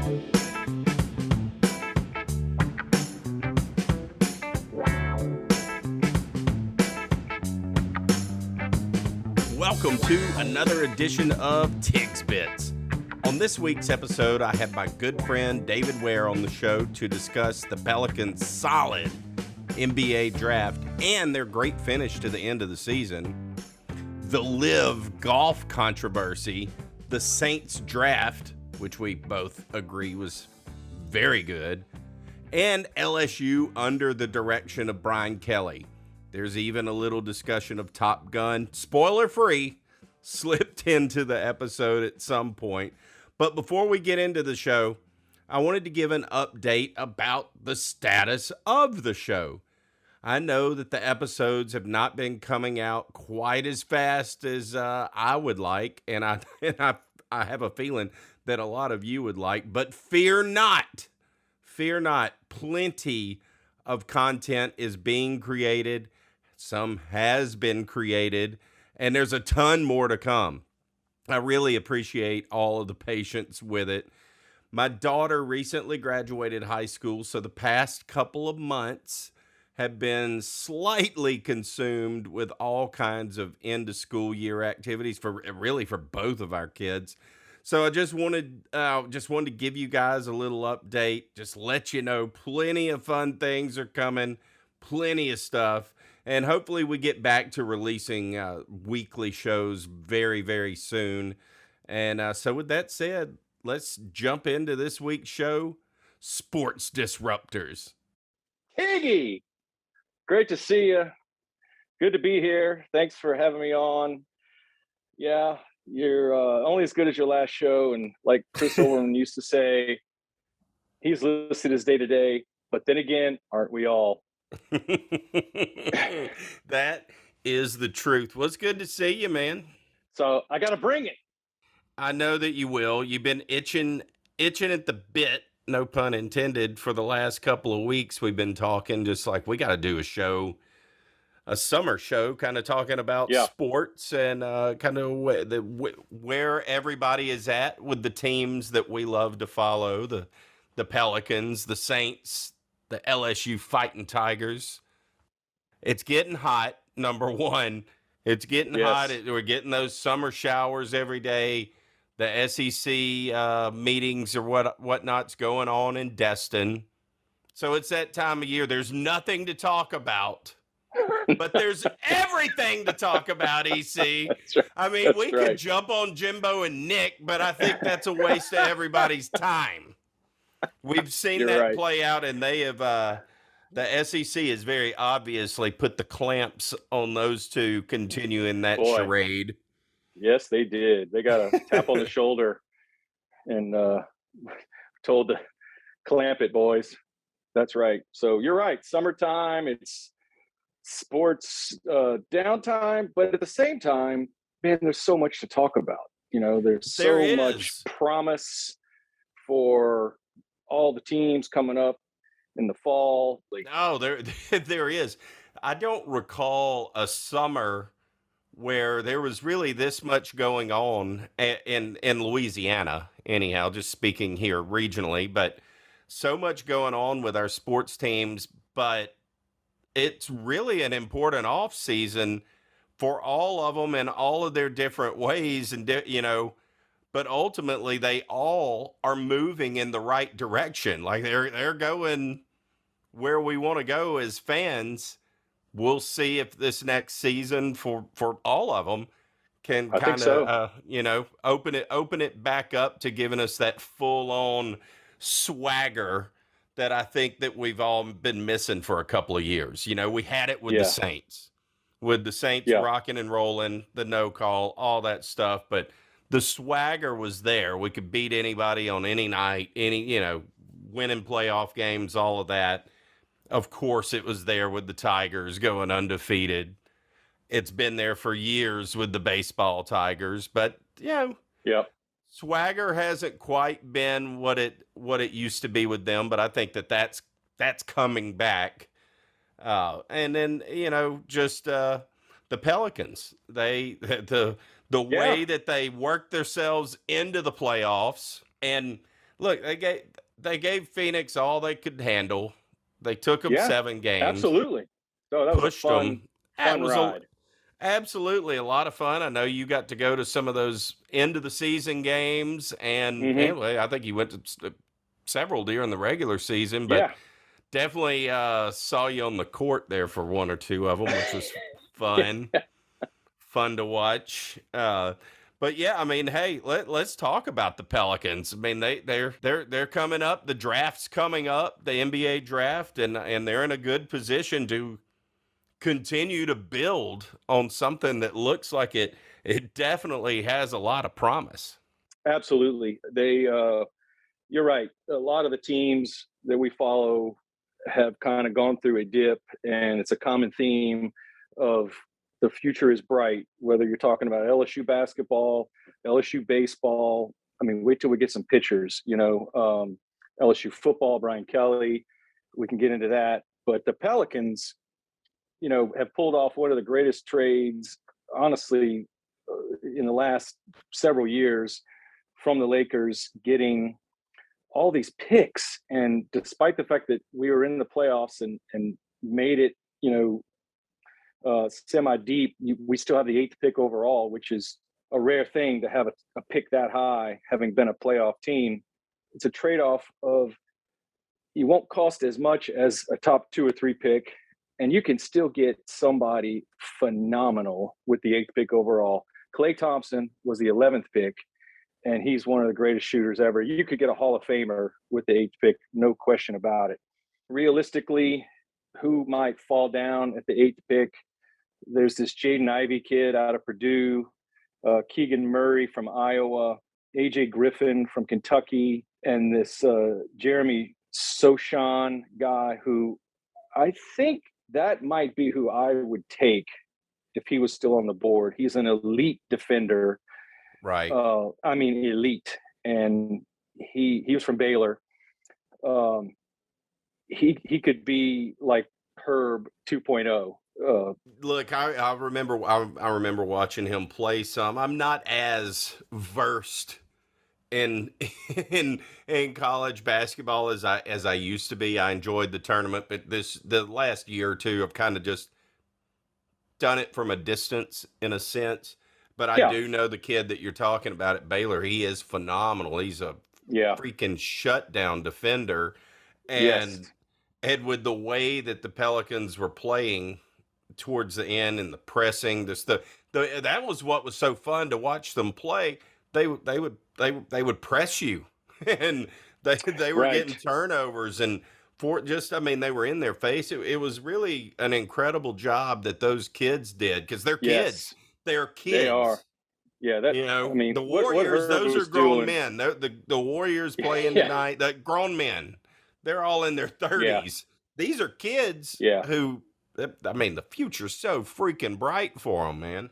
Welcome to another edition of Tig's Bits. On this week's episode, I have my good friend David Ware on the show to discuss the Pelicans' solid NBA draft and their great finish to the end of the season, the LIV Golf controversy, the Saints draft, which we both agree was very good, and LSU under the direction of Brian Kelly. There's even a little discussion of Top Gun, spoiler-free, slipped into the episode at some point. But before we get into the show, I wanted to give an update about the status of the show. I know that the episodes have not been coming out quite as fast as I would like, and I have a feeling that a lot of you would like, but fear not. Fear not. Plenty of content is being created. Some has been created, and there's a ton more to come. I really appreciate all of the patience with it. My daughter recently graduated high school, so the past couple of months have been slightly consumed with all kinds of end-of-school year activities for both of our kids. So I just wanted to give you guys a little update, just let you know plenty of fun things are coming, plenty of stuff. And hopefully we get back to releasing weekly shows very, very soon. And so with that said, let's jump into this week's show, Sports Disruptors. Tiggy, great to see you. Good to be here. Thanks for having me on. Yeah, you're only as good as your last show. And like Chris Owen used to say, he's listed as day-to-day. But then again, aren't we all? That is the truth. Well, it's good to see you, man. So I got to bring it. I know that you will. You've been itching at the bit, no pun intended, for the last couple of weeks. We've been talking just like we got to do a summer show, kind of talking about sports and kind of where everybody is at with the teams that we love to follow, the Pelicans, the Saints, the LSU Fighting Tigers. It's getting hot, number one. It's getting hot. We're getting those summer showers every day. The SEC meetings or whatnot's going on in Destin. So it's that time of year. There's nothing to talk about, but there's everything to talk about, EC. Right. I mean, we could jump on Jimbo and Nick, but I think that's a waste of everybody's time. We've seen that play out, and they have the SEC has very obviously put the clamps on those two continuing that charade. Yes, they did. They got a tap on the shoulder and told to clamp it, boys. That's right. So you're right. Summertime, it's sports downtime, but at the same time, man, there's so much to talk about. You know, there's so much promise for all the teams coming up in the fall. Oh, there is. I don't recall a summer where there was really this much going on in Louisiana, anyhow, just speaking here regionally, but so much going on with our sports teams, but it's really an important off season for all of them in all of their different ways. And, but ultimately they all are moving in the right direction. Like they're going where we want to go as fans. We'll see if this next season for all of them can kind of, open it back up to giving us that full on swagger that I think that we've all been missing for a couple of years. You know, we had it with the Saints, rocking and rolling, the no call, all that stuff. But the swagger was there. We could beat anybody on any night, winning playoff games, all of that. Of course, it was there with the Tigers going undefeated. It's been there for years with the baseball Tigers, but swagger hasn't quite been what it used to be with them. But I think that's coming back. And then just the Pelicans, the way that they worked themselves into the playoffs, and Look, they gave Phoenix all they could handle. They took them Yeah, 7 games, absolutely. So that was a pushed fun, them. That fun was ride. absolutely a lot of fun. I know you got to go to some of those end of the season games, and Hmm. anyway, I think you went to several during the regular season, but Yeah. definitely saw you on the court there for one or two of them, which was fun. Fun to watch. But yeah, I mean, hey, let's talk about the Pelicans. I mean, they're coming up. The draft's coming up, the NBA draft, and they're in a good position to continue to build on something that looks like it definitely has a lot of promise. Absolutely. You're right. A lot of the teams that we follow have kind of gone through a dip, and it's a common theme of the future is bright, whether you're talking about LSU basketball, LSU baseball. I mean, wait till we get some pictures, LSU football, Brian Kelly. We can get into that. But the Pelicans, have pulled off one of the greatest trades, honestly, in the last several years from the Lakers, getting all these picks. And despite the fact that we were in the playoffs and made it, semi deep, we still have the eighth pick overall, which is a rare thing to have a pick that high, having been a playoff team. It's a trade off of you won't cost as much as a top 2 or 3 pick, and you can still get somebody phenomenal with the eighth pick overall. Klay Thompson was the 11th pick, and he's one of the greatest shooters ever. You could get a Hall of Famer with the eighth pick, no question about it. Realistically, who might fall down at the eighth pick? There's this Jaden Ivey kid out of Purdue, Keegan Murray from Iowa, AJ Griffin from Kentucky, and this Jeremy Sochan guy who I think that might be who I would take if he was still on the board. He's an elite defender. Right. I mean, elite. And he was from Baylor. Um, he could be like Herb 2.0. Look, I remember watching him play some. I'm not as versed in in college basketball as I used to be. I enjoyed the tournament, but the last year or two I've kind of just done it from a distance in a sense. But I Yeah, do know the kid that you're talking about at Baylor. He is phenomenal. He's a yeah, freaking shutdown defender, yes, and with the way that the Pelicans were playing towards the end and the pressing, the that was what was so fun to watch them play. They would press you, and they were getting right. turnovers and for just I mean they were in their face. It was really an incredible job that those kids did because they're kids. Yes, They're they are. kids. Yeah, You know, mean, the what Warriors, Herb those are was grown doing. men. The Warriors playing Yeah, tonight, the grown men, they're all in their yeah, 30s. These are kids yeah. who, I mean, the future's so freaking bright for them, man.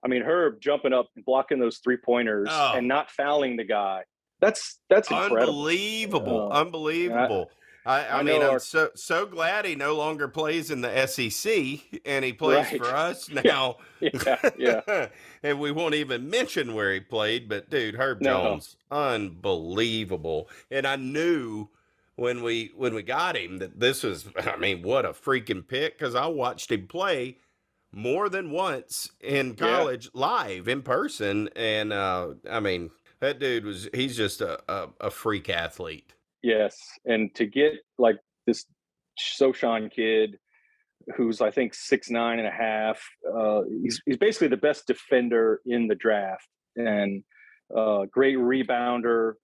I mean, Herb jumping up and blocking those 3 pointers Oh, and not fouling the guy. That's incredible. unbelievable. Uh, I, Unbelievable. I I mean, know I'm our so glad he no longer plays in the SEC and he plays right. for us Yeah, now. yeah, yeah. And we won't even mention where he played, but dude, Herb No, Jones, unbelievable. And I knew when we got him that this was I mean, what a freaking pick cuz I watched him play more than once in yeah, college live in person and I mean, that dude he's just a freak athlete. yes. And to get like this Soshan kid who's I think 6'9.5", he's basically the best defender in the draft and great rebounder.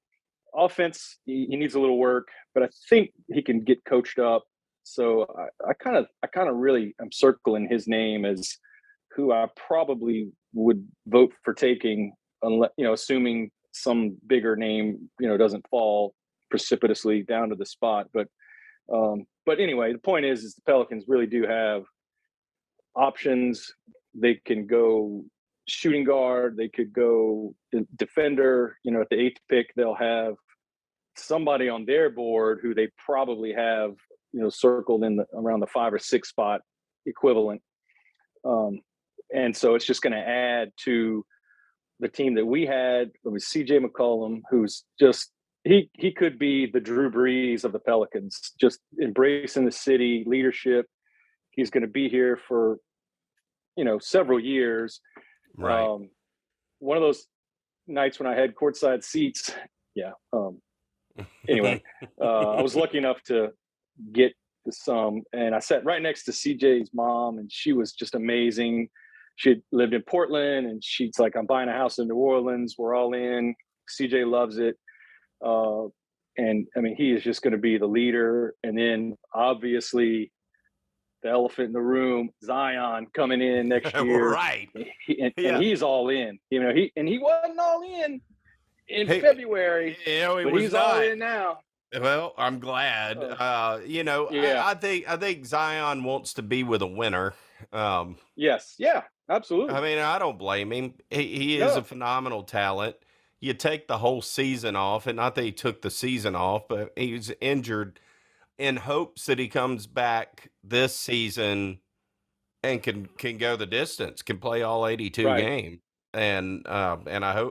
Offense, he needs a little work, but I think he can get coached up. So I kind of really am circling his name as who I probably would vote for taking, unless assuming some bigger name doesn't fall precipitously down to the spot. But anyway, the point is the Pelicans really do have options. They can go shooting guard. They could go defender. At the eighth pick, they'll have somebody on their board who they probably have circled in around the 5 or 6 spot equivalent. And so it's just going to add to the team that we had. It was CJ McCollum, who's just he could be the Drew Brees of the Pelicans, just embracing the city, leadership. He's going to be here for, several years. Right. One of those nights when I had courtside seats. Yeah. Anyway, I was lucky enough to get some, and I sat right next to CJ's mom, and she was just amazing. She had lived in Portland, and she's like, I'm buying a house in New Orleans. We're all in. CJ loves it. And I mean, he is just going to be the leader. And then obviously the elephant in the room, Zion coming in next year. Right. And he's all in, he wasn't all in February, but he's not all in now. Well, I'm glad. Yeah. I think Zion wants to be with a winner. Yes. Yeah, absolutely. I mean, I don't blame him. He is a phenomenal talent. You take the whole season off, and not that he took the season off, but he's injured in hopes that he comes back this season and can go the distance, can play all 82 games. And I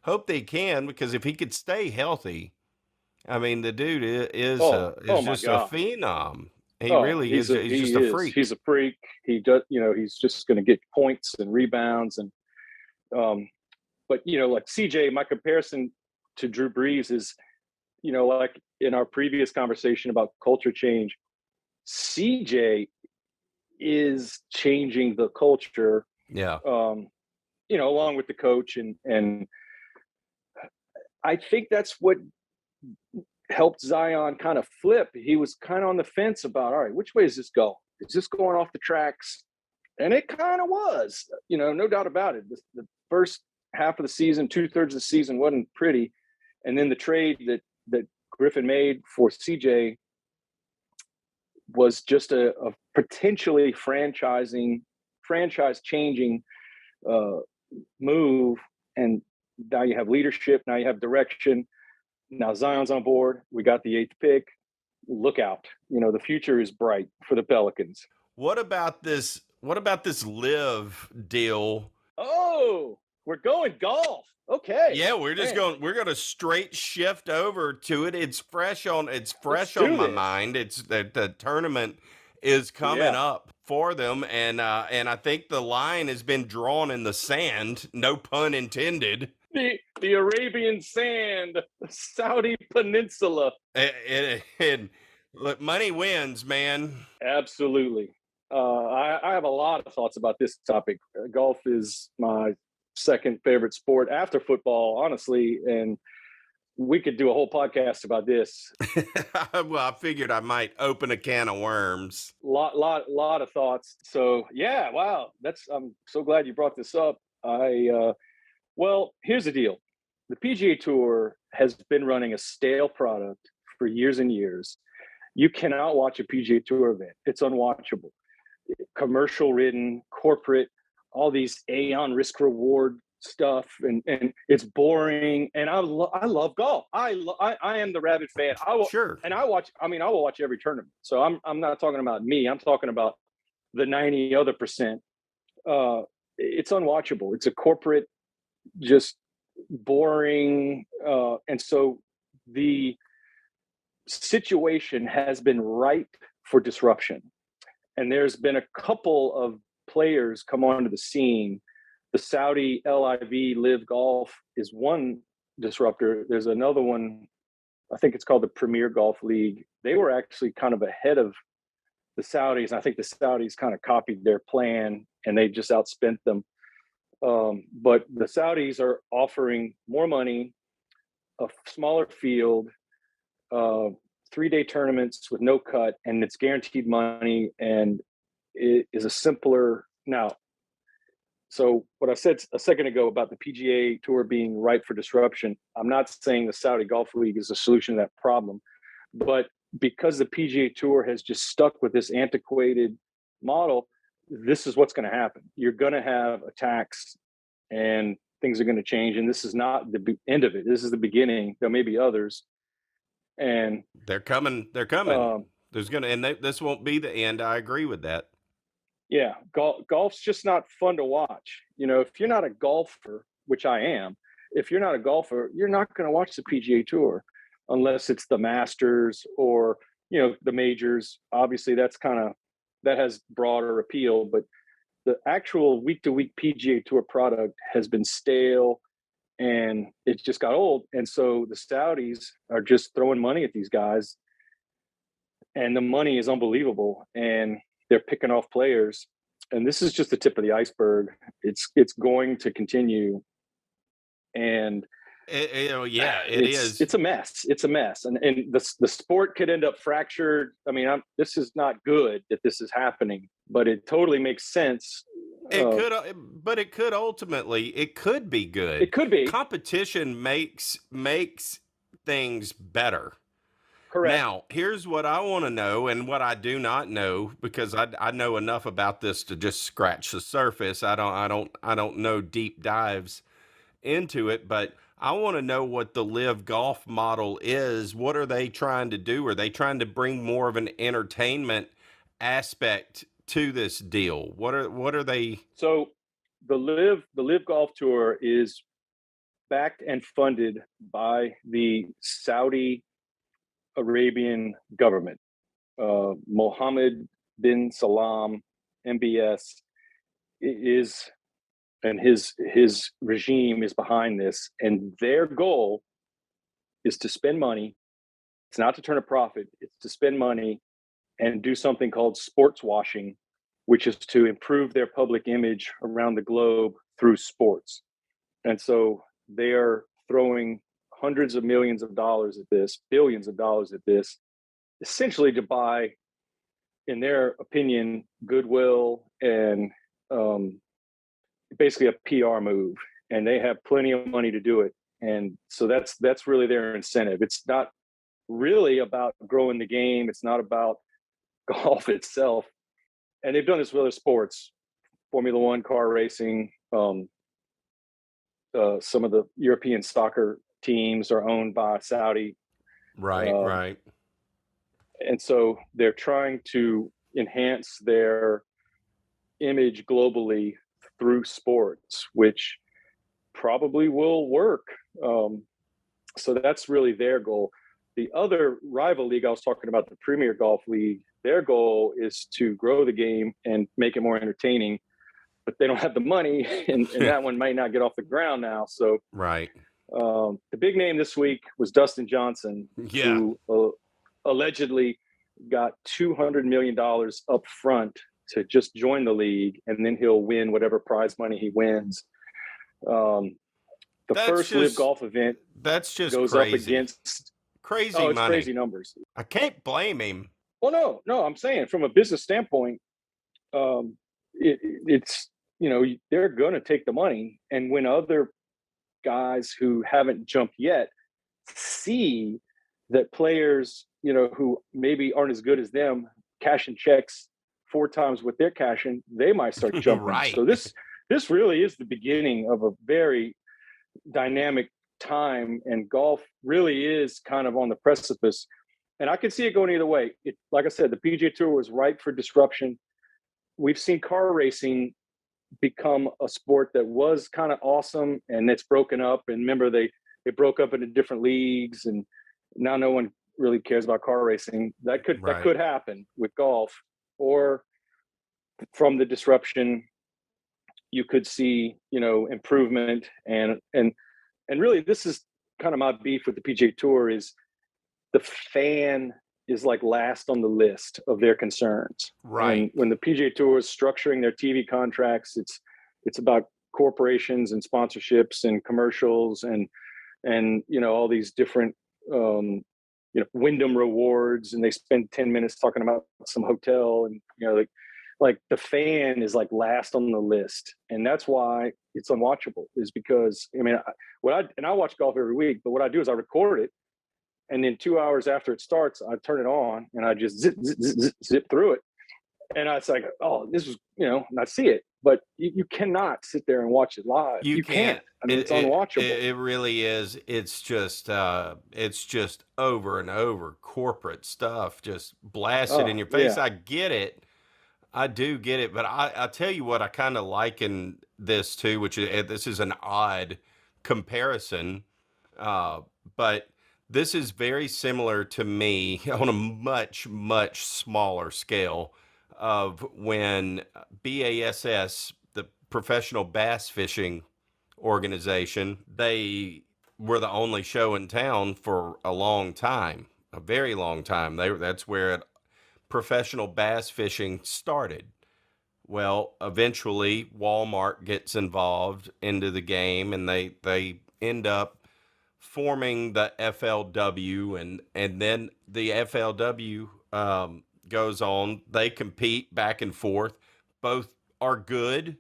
hope they can, because if he could stay healthy, I mean, the dude is just a phenom. He really is. He's just a freak. He's a freak. He does, he's just going to get points and rebounds. And, but, like CJ, my comparison to Drew Brees is, like in our previous conversation about culture change, CJ is changing the culture. Yeah. Along with the coach. And I think that's what helped Zion kind of flip. He was kind of on the fence about, all right, which way is this going? Is this going off the tracks? And it kind of was, no doubt about it. The first half of the season, 2/3 of the season wasn't pretty. And then the trade that Griffin made for CJ was just a potentially franchise changing move. And now you have leadership. Now you have direction. Now Zion's on board. We got the 8th pick. Look out. The future is bright for the Pelicans. What about this LIV deal? Oh, we're going golf. Okay. Yeah, we're going to straight shift over to it. It's fresh on my mind. It's the tournament is coming up for them, and I think the line has been drawn in the sand, no pun intended. The Arabian sand, the Saudi Peninsula. And look, money wins, man. Absolutely. I have a lot of thoughts about this topic. Golf is my second favorite sport after football, honestly, and we could do a whole podcast about this. Well, I figured I might open a can of worms. Lot of thoughts. So yeah, wow, I'm so glad you brought this up. Well, here's the deal. The PGA Tour has been running a stale product for years and years. You cannot watch a PGA Tour event. It's unwatchable. Commercial ridden, corporate, all these Aon risk reward stuff, and it's boring. And I love golf. I am the rabid fan. Sure. And I will watch every tournament. So I'm not talking about me. I'm talking about the 90 other percent. It's unwatchable. It's a corporate, just boring. And so the situation has been ripe for disruption. And there's been a couple of players come onto the scene. The Saudi LIV Golf is one disruptor. There's another one, I think it's called the Premier Golf League. They were actually kind of ahead of the Saudis. I think the Saudis kind of copied their plan and they just outspent them. But the Saudis are offering more money, a smaller field, 3-day tournaments with no cut, and it's guaranteed money, and it is a simpler now. So what I said a second ago about the PGA Tour being ripe for disruption, I'm not saying the Saudi Golf League is a solution to that problem, but because the PGA Tour has just stuck with this antiquated model, this is what's going to happen. You're going to have a tax, and things are going to change, and this is not the end of it. This is the beginning. There may be others. And they're coming. This won't be the end. I agree with that. Yeah, golf's just not fun to watch. If you're not a golfer, which I am, if you're not a golfer, you're not going to watch the PGA Tour. unless it's the Masters or, the majors. Obviously, that has broader appeal, but the actual week-to-week PGA Tour product has been stale and it just got old. And so the Saudis are just throwing money at these guys, and the money is unbelievable, and they're picking off players. And this is just the tip of the iceberg. It's going to continue. And it is. It's a mess. It's a mess, and the sport could end up fractured. I mean, this is not good that this is happening, but it totally makes sense. But it could ultimately, it could be good. It could be. Competition makes things better. Correct. Now, here's what I want to know and what I do not know, because I know enough about this to just scratch the surface. I don't know deep dives into it, but I want to know what the LIV Golf model is. What are they trying to do? Are they trying to bring more of an entertainment aspect to this deal? What are they? So the LIV Golf Tour is backed and funded by the Saudi Arabian government. Mohammed bin Salam, MBS, is, and his regime is behind this, and their goal is to spend money. It's not to turn a profit, it's to spend money and do something called sports washing, which is to improve their public image around the globe through sports. And so they are throwing hundreds of millions of dollars at this, billions of dollars at this, essentially to buy, in their opinion, goodwill and basically a PR move. And they have plenty of money to do it. And so that's really their incentive. It's not really about growing the game. It's not about golf itself. And they've done this with other sports, Formula One, car racing. Some of the European soccer teams are owned by Saudi. Right. And so they're trying to enhance their image globally through sports, which probably will work. So that's really their goal. The other rival league I was talking about, the Premier Golf League, their goal is to grow the game and make it more entertaining, but they don't have the money, and that one might not get off the ground now. So right. The big name this week was Dustin Johnson, who allegedly got $200 million up front to just join the league, and then he'll win whatever prize money he wins. The first LIV Golf event that's just goes crazy. up against crazy it's money. Crazy numbers. I can't blame him. Well, no, I'm saying from a business standpoint, it's they're going to take the money, and when other guys who haven't jumped yet see that players who maybe aren't as good as them cashing checks 4 times what they're cashing, they might start jumping. Right. So this really is the beginning of a very dynamic time, and golf really is kind of on the precipice. And I could see it going either way. Like I said, the PGA Tour was ripe for disruption. We've seen car racing become a sport that was kind of awesome, and it's broken up. And remember, they broke up into different leagues, and now no one really cares about car racing. That could happen with golf, or from the disruption, you could see improvement. And really, this is kind of my beef with the PGA Tour, is the fan is like last on the list of their concerns. Right. And when the PGA Tour is structuring their TV contracts, it's about corporations and sponsorships and commercials and all these different Wyndham rewards, and they spend 10 minutes talking about some hotel, and like the fan is like last on the list, and that's why it's unwatchable. Is because I watch golf every week, but what I do is I record it, and then 2 hours after it starts, I turn it on and I just zip through it, and it's like, oh, this was and I see it, but you cannot sit there and watch it live. You can't. It's unwatchable. It really is. It's just over and over corporate stuff, just blasted in your face. Yeah. I get it. I do get it, but I tell you what, I kind of liken this to, which is, this is an odd comparison, but This is very similar to me on a much, much smaller scale of when BASS, the Professional Bass Fishing Organization, they were the only show in town for a long time, a very long time. That's where professional bass fishing started. Well, eventually Walmart gets involved into the game, and they end up forming the FLW, and then the FLW goes on. They compete back and forth. Both are good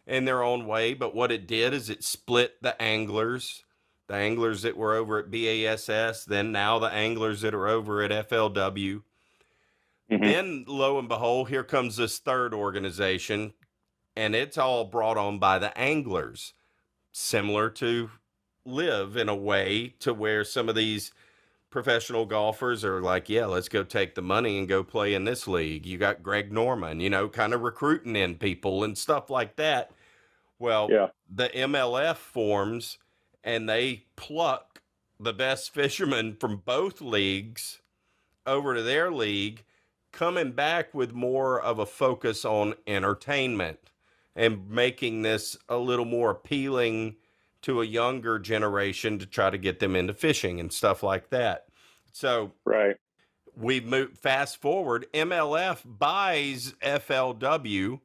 in their own way, but what it did is it split the anglers that were over at BASS, then now the anglers that are over at FLW. Hmm. Then lo and behold, here comes this third organization, and it's all brought on by the anglers, similar to LIV in a way, to where some of these professional golfers are like, yeah, let's go take the money and go play in this league. You got Greg Norman, kind of recruiting in people and stuff like that. Well, Yeah. the MLF forms, and they pluck the best fishermen from both leagues over to their league, coming back with more of a focus on entertainment and making this a little more appealing to a younger generation to try to get them into fishing and stuff like that. So Right. we've moved fast forward. MLF buys FLW,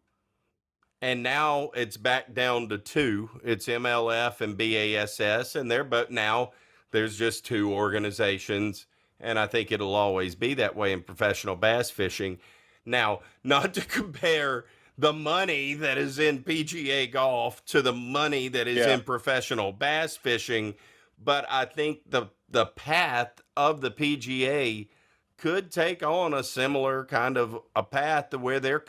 and now it's back down to two. It's MLF and BASS, and they're but now there's just two organizations, and I think it'll always be that way in professional bass fishing. Now, not to compare the money that is in PGA golf to the money that is Yeah. in professional bass fishing, but I think the path of the PGA could take on a similar kind of a path to where there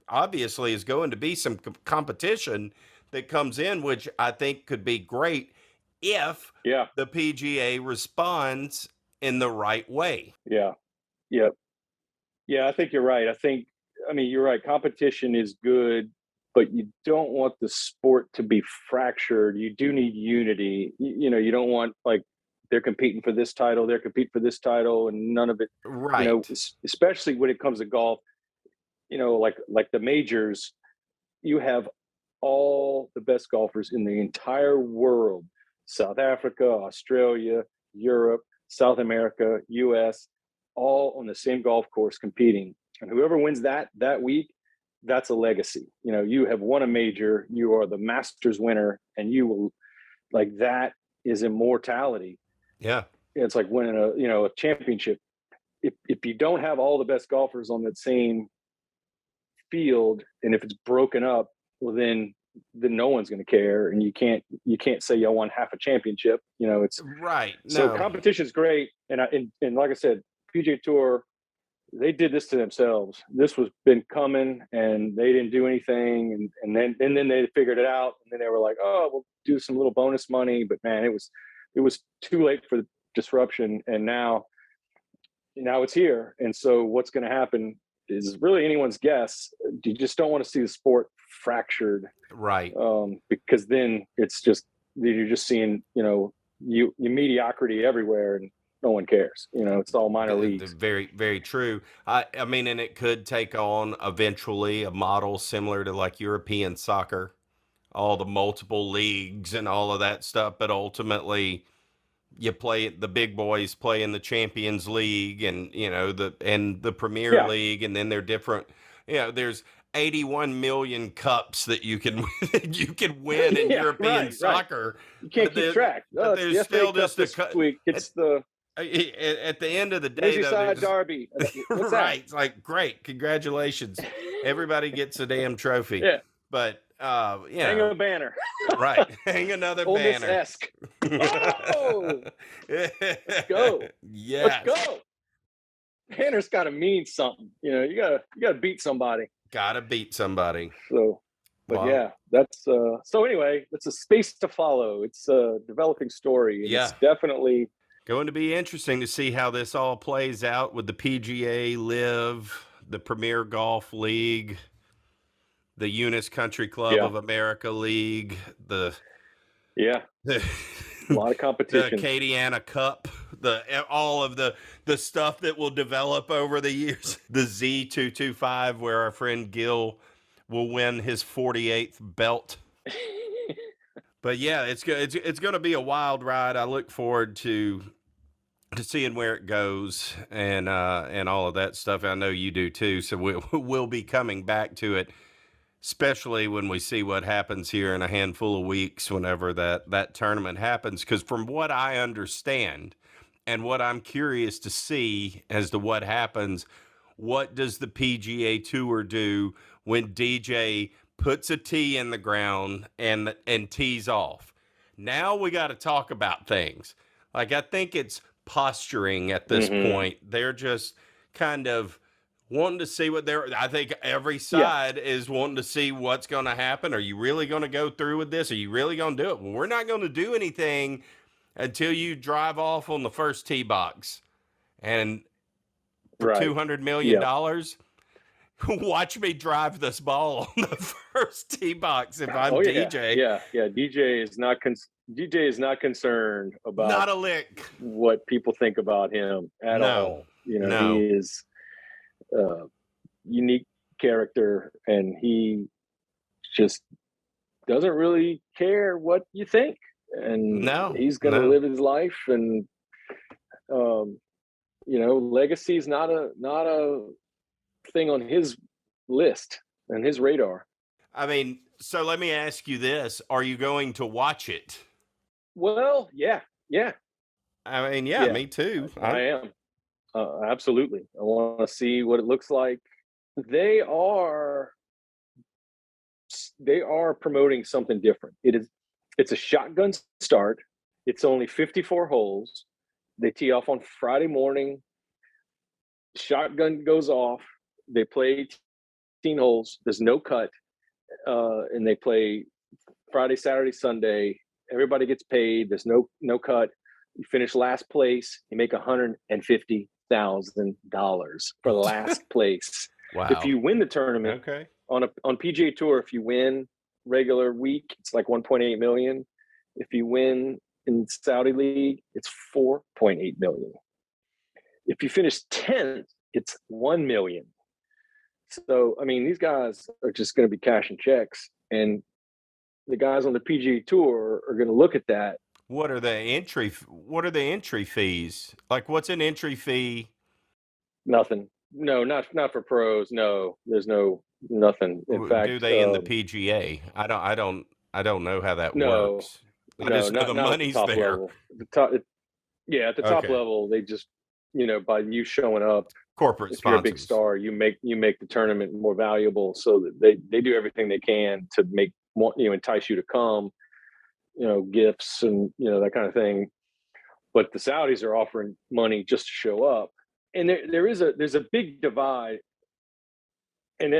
obviously is going to be some competition that comes in, which I think could be great if Yeah. the PGA responds in the right way. Yeah. Yeah. Yeah. I think you're right. I mean, you're right. Competition is good, but you don't want the sport to be fractured. You do need unity. You don't want like they're competing for this title, they're competing for this title, and none of it, Right. especially when it comes to golf, like the majors, you have all the best golfers in the entire world: South Africa, Australia, Europe, South America, US, all on the same golf course competing. And whoever wins that week, that's a legacy. You have won a major, you are the Masters winner, and you will, like, that is immortality. Yeah. It's like winning a championship. If you don't have all the best golfers on that same field, and if it's broken up, well then no one's going to care, and you can't say you won half a championship. It's Right. so No. competition is great, and like I said, PGA Tour, they did this to themselves. This was been coming, and they didn't do anything, and then they figured it out, and then they were like, oh, we'll do some little bonus money, but man, it was too late for the disruption, and now it's here. And so what's going to happen is really anyone's guess. You just don't want to see the sport fractured, Right. because then you're just seeing you mediocrity everywhere, and no one cares. It's all minor leagues. Very, very true. I mean, and it could take on eventually a model similar to like European soccer, all the multiple leagues and all of that stuff. But ultimately, the big boys play in the Champions League, and the Premier Yeah. League, and then they're different. There's 81 million cups that you can you can win in Yeah, European right. soccer. You can't But keep track. but It's there's the FA still Cup just a this week. It's the at the end of the day, though, Merseyside Derby. What's right? It's like, great, congratulations, that? everybody gets a damn trophy. Yeah. But Hang a banner. right, hang another Ole banner. Miss-esque. Oh, Let's go. Yes. Let's go. Banner's got to mean something. You gotta beat somebody. Gotta beat somebody. So, but Wow. yeah, that's so anyway, it's a space to follow. It's a developing story. And Yeah. It's definitely, Going to be interesting to see how this all plays out with the PGA, LIV, the Premier Golf League, the Eunice Country Club Yeah. of America League, the a lot of the competition. Acadiana Cup all of the stuff that will develop over the years. The Z225, where our friend Gil will win his 48th belt. But yeah, it's going to be a wild ride. I look forward to seeing where it goes and all of that stuff. I know you do too. So we'll be coming back to it, especially when we see what happens here in a handful of weeks whenever that tournament happens. Because from what I understand and what I'm curious to see as to what happens, what does the PGA Tour do when DJ puts a tee in the ground and tees off? Now we got to talk about things. Like, I think it's posturing at this point. They're just kind of wanting to see I think every side is wanting to see what's going to happen. Are you really going to go through with this? Are you really going to do it? Well, we're not going to do anything until you drive off on the first tee box. And for $200 million, watch me drive this ball on the first tee box if I'm DJ. Yeah. DJ is not concerned about not a lick what people think about him at all. He is a unique character, and he just doesn't really care what you think. And he's going to live his life, and legacy is not a thing on his list and his radar. I mean, so let me ask you this: are you going to watch it? Well, yeah. I mean, me too. I am. Absolutely. I want to see what it looks like. They are promoting something different. It's a shotgun start. It's only 54 holes. They tee off on Friday morning. Shotgun goes off. They play 18 holes. There's no cut. And they play Friday, Saturday, Sunday. Everybody gets paid. There's no cut. You finish last place, you make $150,000 for last place. Wow. If you win the tournament, on PGA Tour, if you win regular week, it's like 1.8 million. If you win in Saudi League, it's 4.8 million. If you finish 10th, it's 1 million. So, I mean, these guys are just going to be cashing checks, and the guys on the PGA Tour are going to look at that. What are the entry fees? Like, what's an entry fee? Nothing. No, not for pros. No, there's nothing. In fact, do they in the PGA? I don't know how that works. I just know the money's the there. Level. At the top level, they just, by you showing up, corporate if sponsors. You're a big star, you make the tournament more valuable, so that they do everything they can to make more, entice you to come, gifts and that kind of thing. But the Saudis are offering money just to show up, and there's a big divide, and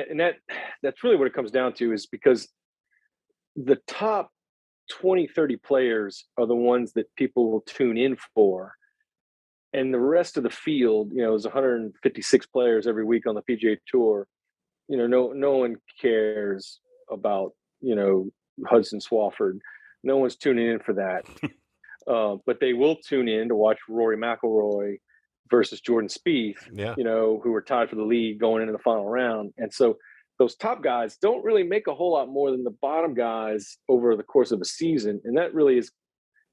that's really what it comes down to, is because the top 20, 30 players are the ones that people will tune in for. And the rest of the field, there's 156 players every week on the PGA Tour. No one cares about, Hudson Swafford. No one's tuning in for that. But they will tune in to watch Rory McIlroy versus Jordan Spieth, who were tied for the lead going into the final round. And so those top guys don't really make a whole lot more than the bottom guys over the course of a season. And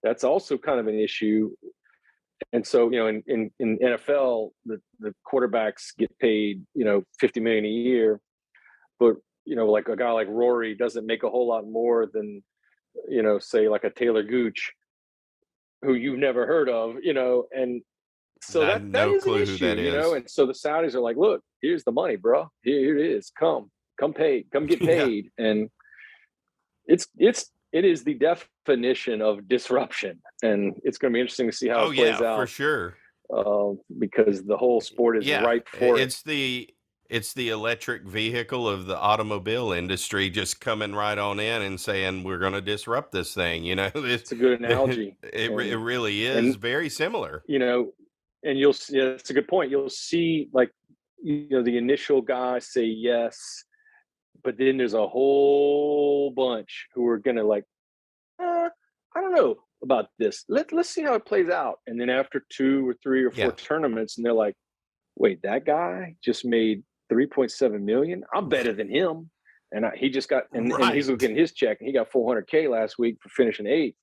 that's also kind of an issue. And so, in NFL, the quarterbacks get paid, $50 million a year, but, like a guy like Rory doesn't make a whole lot more than, say like a Taylor Gooch, who you've never heard of, and so that is an issue, and so the Saudis are like, look, here's the money, bro. Here it is. Come get paid. And it is the definition of disruption, and it's going to be interesting to see how it plays out. For sure. Because the whole sport is ripe for it. It's the electric vehicle of the automobile industry just coming right on in and saying, we're going to disrupt this thing. It's a good analogy. It really is very similar. And you'll see, it's a good point. You'll see, like, the initial guys say yes, but then there's a whole bunch who are going to I don't know. about this. Let's see how it plays out. And then after 2 or 3 or 4 tournaments, and they're like, wait, that guy just made 3.7 million. I'm better than him. And he just got, and he's looking at his check, and he got 400K last week for finishing 8th.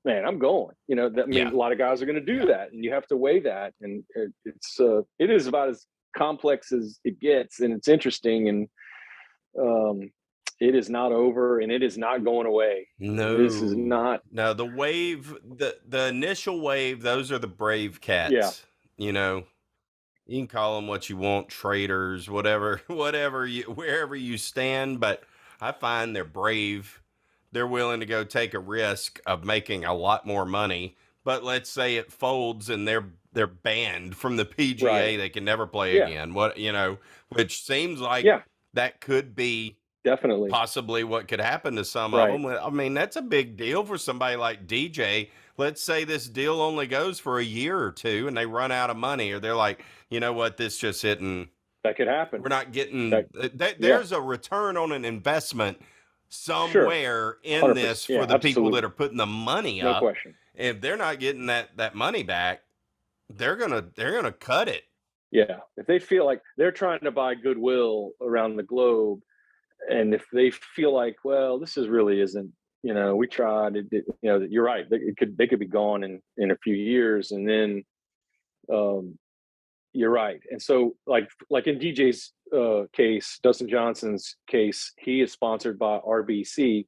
Man, I'm going. That means a lot of guys are going to do that, and you have to weigh that. And it is about as complex as it gets, and it's interesting, and it is not over, and it is not going away. No, this is not. No, the wave, the initial wave, those are the brave cats. Yeah. You can call them what you want, traders, whatever, wherever you stand. But I find they're brave. They're willing to go take a risk of making a lot more money. But let's say it folds and they're banned from the PGA. Right. They can never play again. Which seems like that could be definitely possibly what could happen to some of them. I mean, that's a big deal for somebody like DJ. Let's say this deal only goes for a year or 2 and they run out of money, or they're like, you know what, this just hitting. That could happen. We're not getting there's a return on an investment somewhere in this for the people that are putting the money up. No question. If they're not getting that money back, they're gonna cut it. Yeah. If they feel like they're trying to buy goodwill around the globe, and if they feel like, well, this really isn't, we tried it, you're right. They could be gone in a few years, and then you're right. And so like in DJ's case, Dustin Johnson's case, he is sponsored by RBC.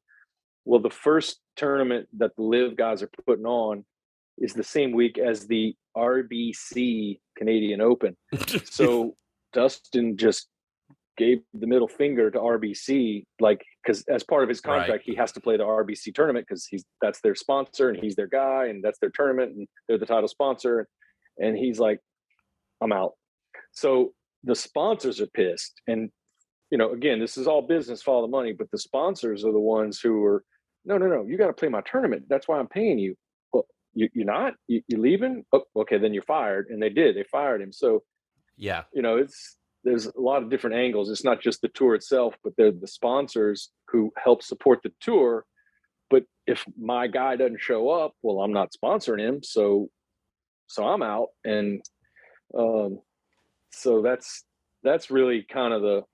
Well, the first tournament that the LIV guys are putting on is the same week as the RBC Canadian Open. So Dustin just gave the middle finger to RBC, because as part of his contract, he has to play the RBC tournament because that's their sponsor and he's their guy and that's their tournament and they're the title sponsor. And he's like, I'm out. So the sponsors are pissed. And, again, this is all business, follow the money, but the sponsors are the ones who are, no, you got to play my tournament. That's why I'm paying you. Well, you're not? You're leaving? Oh, okay, then you're fired. And they fired him. So, there's a lot of different angles. It's not just the tour itself, but they're the sponsors who help support the tour. But if my guy doesn't show up, well, I'm not sponsoring him. So I'm out. And so that's really kind of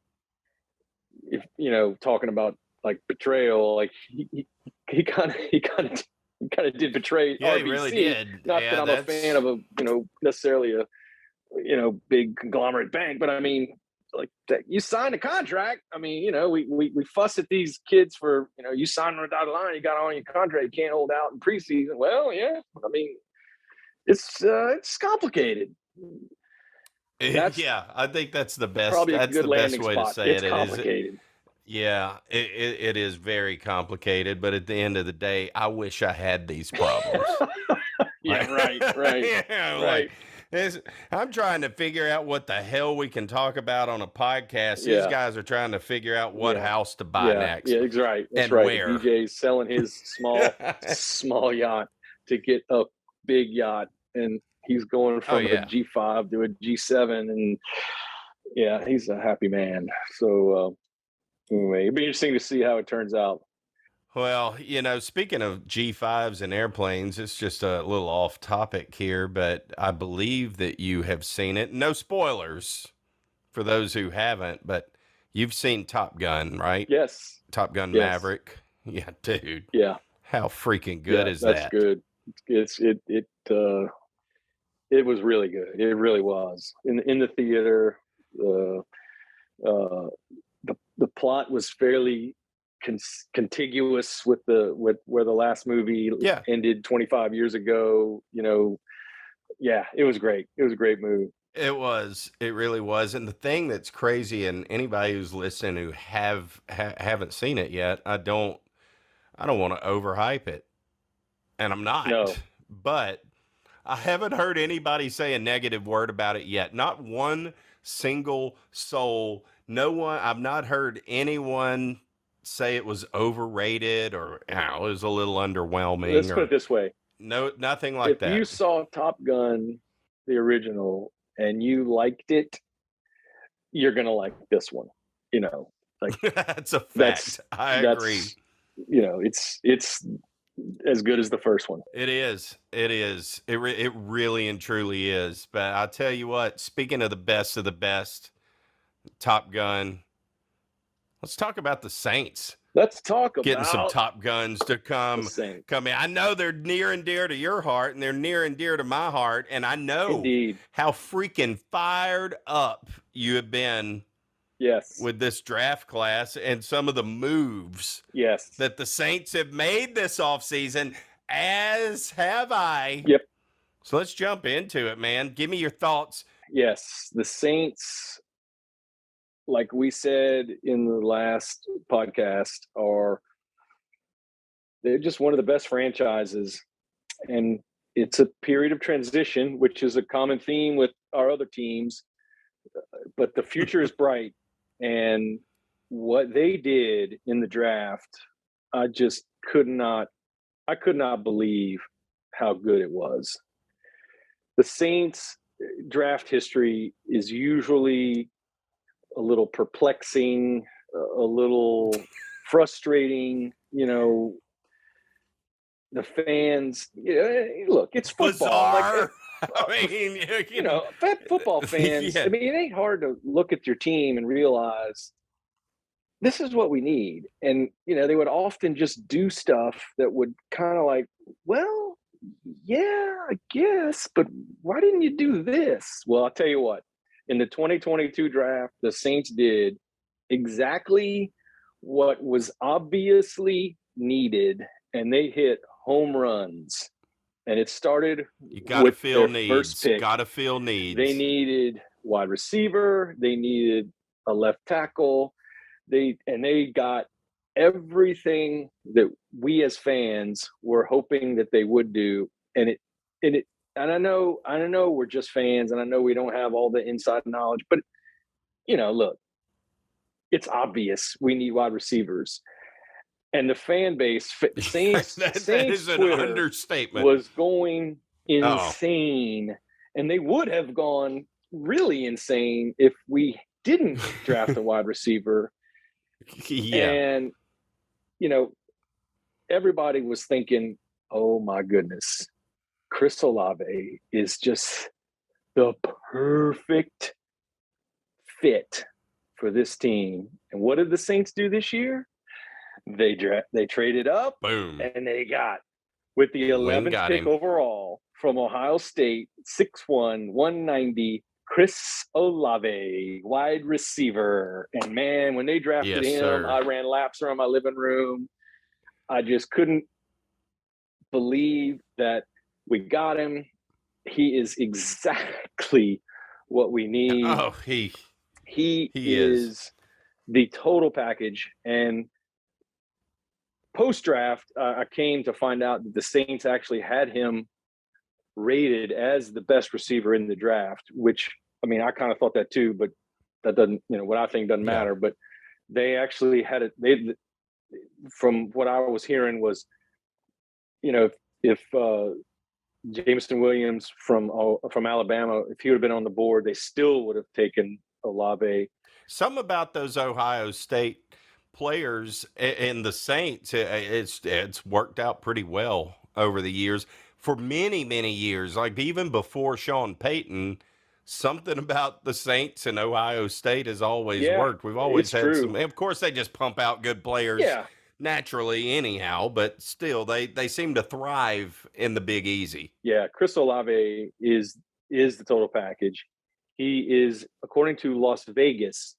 talking about like betrayal, like he kind of did betray RBC. He really did. Not that I'm a fan of necessarily a big conglomerate bank, but I mean, like, you signed a contract. I mean, we fuss at these kids for, you signed on the dotted line, you got on your contract, you can't hold out in preseason. Well, yeah, I mean, it's complicated. I think that's the best. That's the best way to say it. It's complicated. It is very complicated. But at the end of the day, I wish I had these problems. Right. I'm trying to figure out what the hell we can talk about on a podcast. These guys are trying to figure out what house to buy next. Yeah, that's right. That's right. Where. DJ's selling his small yacht to get a big yacht, and he's going from a G5 to a G7, and he's a happy man. So anyway, it'd be interesting to see how it turns out. Well, speaking of G5s and airplanes, it's just a little off topic here, but I believe that you have seen it. No spoilers for those who haven't, but you've seen Top Gun, right? Yes. Top Gun Maverick. Yeah, dude. Yeah. How freaking good is that? That's good. It was really good. It really was. In the theater, the plot was fairly contiguous with where the last movie ended 25 years ago. It was great. It was a great movie. It really was. And the thing that's crazy, and anybody who's listening who haven't seen it yet, I don't want to overhype it, and I'm not. No. But I haven't heard anybody say a negative word about it yet. Not one single soul. No one. I've not heard anyone say it was overrated or it was a little underwhelming. Let's put it this way. No, nothing like that. If you saw Top Gun, the original, and you liked it, you're going to like this one. That's a fact. I agree. It's as good as the first one. It is. It is. It really and truly is. But I'll tell you what, speaking of the best, Top Gun, let's talk about the Saints. Let's talk Getting some about Top Guns to the come Saints. in. I know they're near and dear to your heart, and they're near and dear to my heart. And I know Indeed. how freaking fired up you have been Yes. with this draft class and some of the moves Yes. that the Saints have made this offseason, as have I. Yep. So let's jump into it, man. Give me your thoughts. Yes. The Saints, like we said in the last podcast, they're just one of the best franchises. And it's a period of transition, which is a common theme with our other teams. But the future is bright. And what they did in the draft, I could not believe how good it was. The Saints draft history is usually a little perplexing, a little frustrating. The fans, look, it's football. Bizarre. I mean, football fans, Yeah. I mean, it ain't hard to look at your team and realize this is what we need. And, they would often just do stuff that would kind of like, well, yeah, I guess, but why didn't you do this? Well, I'll tell you what, in the 2022 draft, the Saints did exactly what was obviously needed, and they hit home runs. And it started with their first pick. Gotta feel needs. They needed wide receiver. They needed a left tackle. They got everything that we as fans were hoping that they would do. And I know we're just fans, and I know we don't have all the inside knowledge, but look, it's obvious we need wide receivers. And the fan base, Saints, that Saints is an Twitter understatement. was going insane. And they would have gone really insane if we didn't draft a wide receiver. Yeah. And, everybody was thinking, oh my goodness, Chris Olave is just the perfect fit for this team. And what did the Saints do this year? They traded up. Boom. And they got, with the 11th pick overall from Ohio State, 6'1", 190, Chris Olave, wide receiver. And man, when they drafted him, sir. I ran laps around my living room. I just couldn't believe that we got him. He is exactly what we need. Oh, he is the total package. And post-draft, I came to find out that the Saints actually had him rated as the best receiver in the draft, which, I mean, I kind of thought that too, but that doesn't, what I think doesn't matter. But they actually had it. From what I was hearing was, if Jameson Williams from Alabama, if he would have been on the board, they still would have taken Olave. Some about those Ohio State players and the Saints, it's worked out pretty well over the years. For many, many years, like even before Sean Payton, something about the Saints and Ohio State has always worked. We've always had some. Of course, they just pump out good players naturally anyhow, but still, they seem to thrive in the Big Easy. Yeah, Chris Olave is the total package. He is, according to Las Vegas,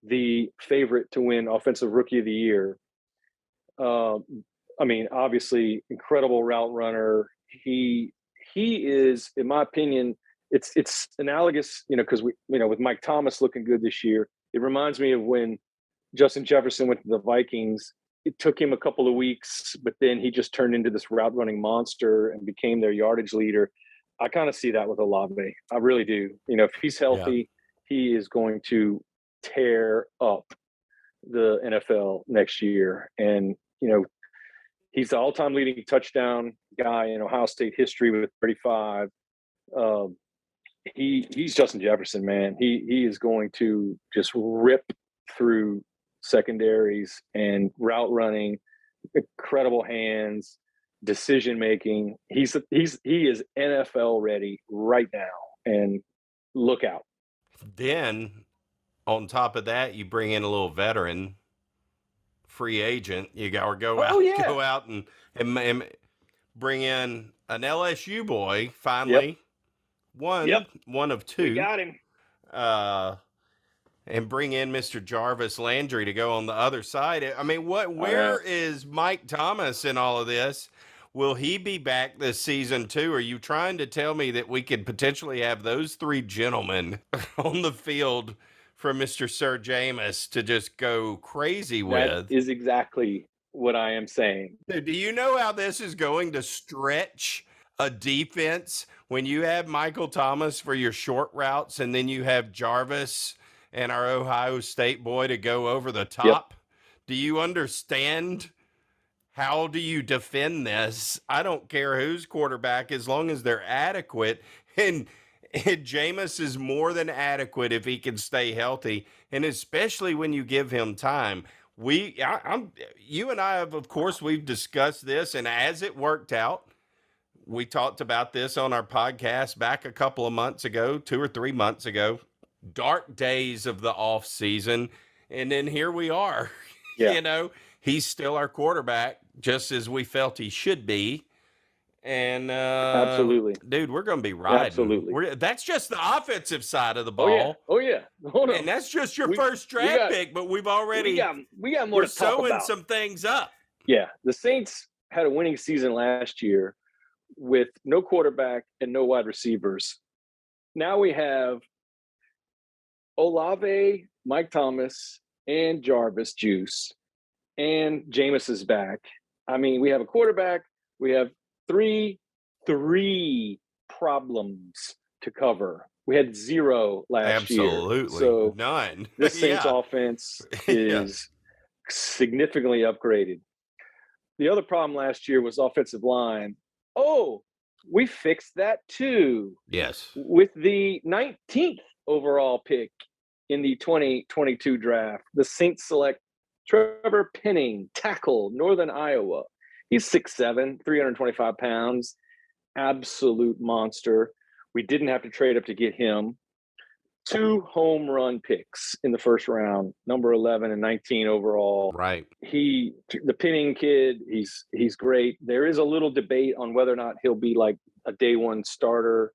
the favorite to win Offensive Rookie of the Year. I mean, obviously, incredible route runner. He is, in my opinion, it's analogous, because with Mike Thomas looking good this year, it reminds me of when Justin Jefferson went to the Vikings. It took him a couple of weeks, but then he just turned into this route running monster and became their yardage leader. I kind of see that with Olave. I really do. If he's healthy, he is going to tear up the NFL next year. And, he's the all-time leading touchdown guy in Ohio State history with 35. He's Justin Jefferson, man. He is going to just rip through secondaries and route running, incredible hands. decision making. He is NFL ready right now, and look out. Then on top of that, you bring in a little veteran free agent. You go, or go out, go out and bring in an LSU boy. Finally, one of two. We got him. And bring in Mr. Jarvis Landry to go on the other side. I mean, where is Mike Thomas in all of this? Will he be back this season too? Are you trying to tell me that we could potentially have those three gentlemen on the field for Mr. Sir Jameis to just go crazy with? That is exactly what I am saying. Do you know how this is going to stretch a defense when you have Michael Thomas for your short routes and then you have Jarvis and our Ohio State boy to go over the top? Do you understand? How do you defend this? I don't care who's quarterback as long as they're adequate. And Jameis is more than adequate if he can stay healthy, and especially when you give him time. You and I have, of course, we've discussed this, and as it worked out, we talked about this on our podcast back a couple of months ago, 2 or 3 months ago. Dark days of the off season, and then here we are. You know, he's still our quarterback, just as we felt he should be. And absolutely, dude, we're going to be riding. Absolutely, that's just the offensive side of the ball. Oh yeah. Hold on. And that's just your first draft pick, but we've already we got more to talk about. We're sewing some things up. Yeah, the Saints had a winning season last year with no quarterback and no wide receivers. Now we have Olave, Mike Thomas, and Jarvis Juice, and Jameis is back. I mean, we have a quarterback. We have three problems to cover. We had 0 last year. Absolutely. So none. This Saints offense is significantly upgraded. The other problem last year was offensive line. Oh, we fixed that too. Yes. With the 19th overall pick in the 2022 draft, the Saints select Trevor Penning, tackle, Northern Iowa. He's 6'7", 325 pounds, absolute monster. We didn't have to trade up to get him. 2 home run picks in the first round, number 11 and 19 overall. Right. The Penning kid, he's great. There is a little debate on whether or not he'll be like a day one starter.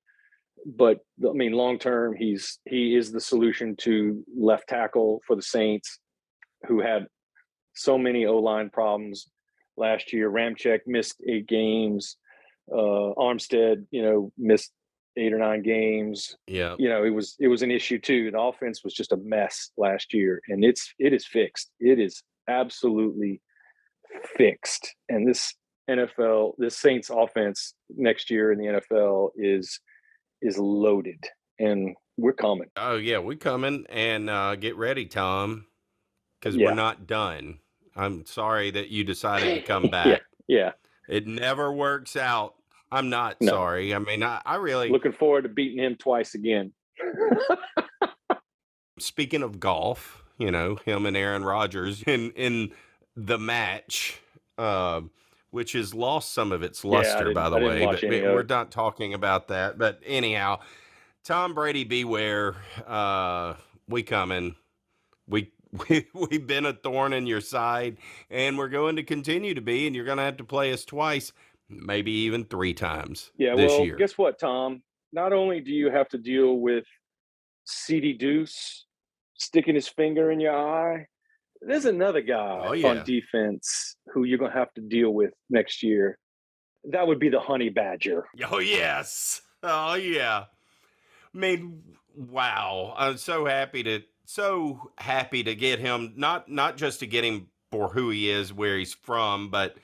But I mean, long term, he is the solution to left tackle for the Saints, who had so many O-line problems last year. Ramczyk missed 8 games. Armstead, missed 8 or 9 games. Yeah. It was an issue too. The offense was just a mess last year, and it is fixed. It is absolutely fixed. And this Saints offense next year in the NFL is loaded, and we're coming. Oh yeah, we're coming, and get ready, Tom, because we're not done. I'm sorry that you decided to come back. Yeah. It never works out. I'm not sorry. I mean, I really looking forward to beating him twice again. Speaking of golf, him and Aaron Rodgers in the match, which has lost some of its luster, by the way. But we're not talking about that. But anyhow, Tom Brady, beware. We coming. We've been a thorn in your side, and we're going to continue to be, and you're going to have to play us twice, maybe even 3 times this year. Guess what, Tom? Not only do you have to deal with CD Deuce sticking his finger in your eye, there's another guy on defense who you're going to have to deal with next year. That would be the Honey Badger. Oh, yes. Oh, yeah. I mean, wow. I'm so happy to get him, not just to get him for who he is, where he's from, but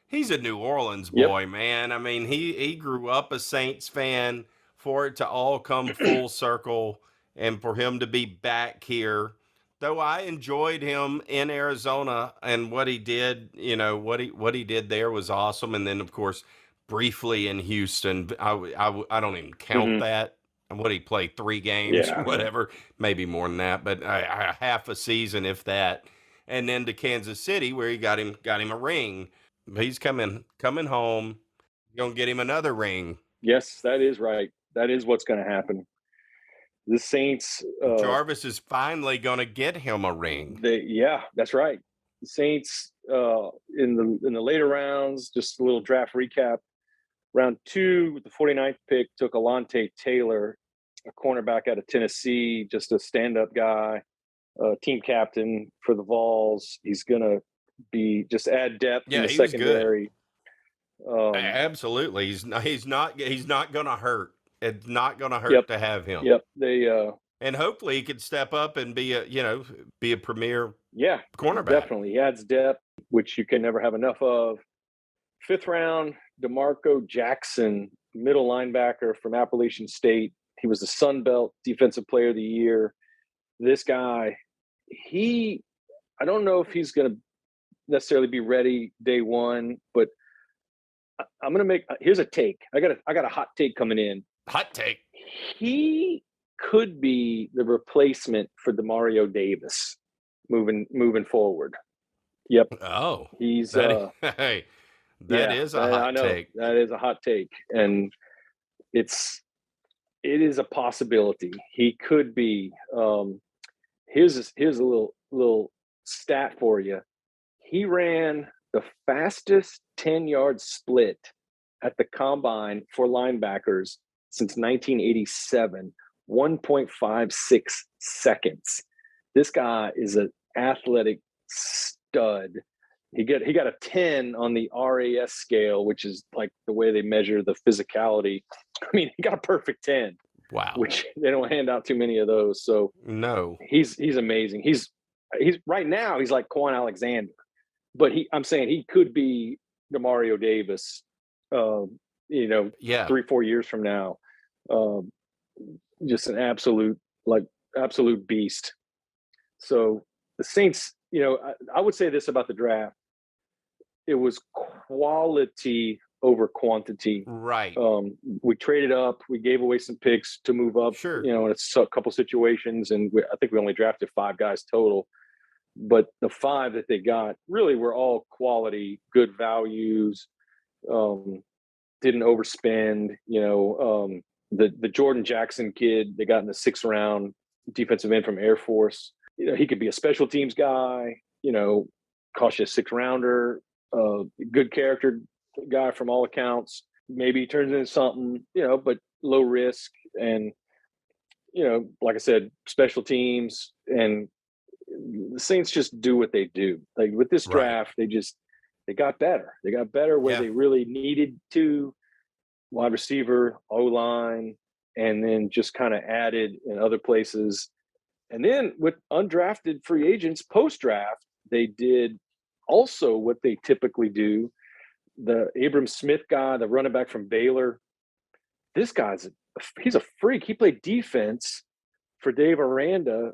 he's a New Orleans boy, man. I mean, he grew up a Saints fan. For it to all come full circle and for him to be back here, though I enjoyed him in Arizona and what he did, what he did there was awesome. And then, of course, briefly in Houston, I don't even count that. And what he played 3 games, whatever, maybe more than that, but half a season, if that. And then to Kansas City, where he got him a ring. He's coming home. You're gonna get him another ring. Yes, that is right. That is what's going to happen. The Saints, Jarvis is finally gonna get him a ring. yeah, that's right. The Saints in the later rounds, just a little draft recap. Round 2, with the 49th pick, took Alontae Taylor, a cornerback out of Tennessee, just a stand-up guy, team captain for the Vols. He's gonna be just add depth in the he was good. secondary. Absolutely, he's not gonna hurt. It's not gonna hurt to have him. Yep. They and hopefully he could step up and be a premier cornerback. Definitely. He adds depth, which you can never have enough of. 5th round, DeMarco Jackson, middle linebacker from Appalachian State. He was the Sun Belt Defensive Player of the Year. This guy, I don't know if he's going to necessarily be ready day one, but I'm going to here's a take. I got a hot take coming in. Hot take. He could be the replacement for Demario Davis moving forward. Yep. Oh, he's that is a hot take. That is a hot take, and it is a possibility. He could be. Here's a little stat for you. He ran the fastest 10-yard split at the combine for linebackers since 1987. 1.56 seconds. This guy is an athletic stud. He got a 10 on the RAS scale, which is like the way they measure the physicality. I mean, he got a perfect 10. Wow. Which they don't hand out too many of those. So no, he's amazing. He's right now he's like Quan Alexander, but I'm saying he could be Demario Davis. 3-4 years from now. Just an absolute beast. So the Saints, I would say this about the draft. It was quality over quantity. Right. We traded up. We gave away some picks to move up. Sure. In a couple situations, and I think we only drafted 5 guys total. But the 5 that they got really were all quality, good values. Didn't overspend. The Jordan Jackson kid they got in the 6th round, defensive end from Air Force. He could be a special teams guy. Cost you a 6th rounder. Good character guy from all accounts. Maybe he turns into something, but low risk. And, like I said, special teams, and the Saints just do what they do. Like with this draft, they got better. They got better where they really needed to. Wide receiver, O-line, and then just kind of added in other places. And then with undrafted free agents post-draft, they did also what they typically do. The Abram Smith guy, the running back from Baylor, this guy's he's a freak. He played defense for Dave Aranda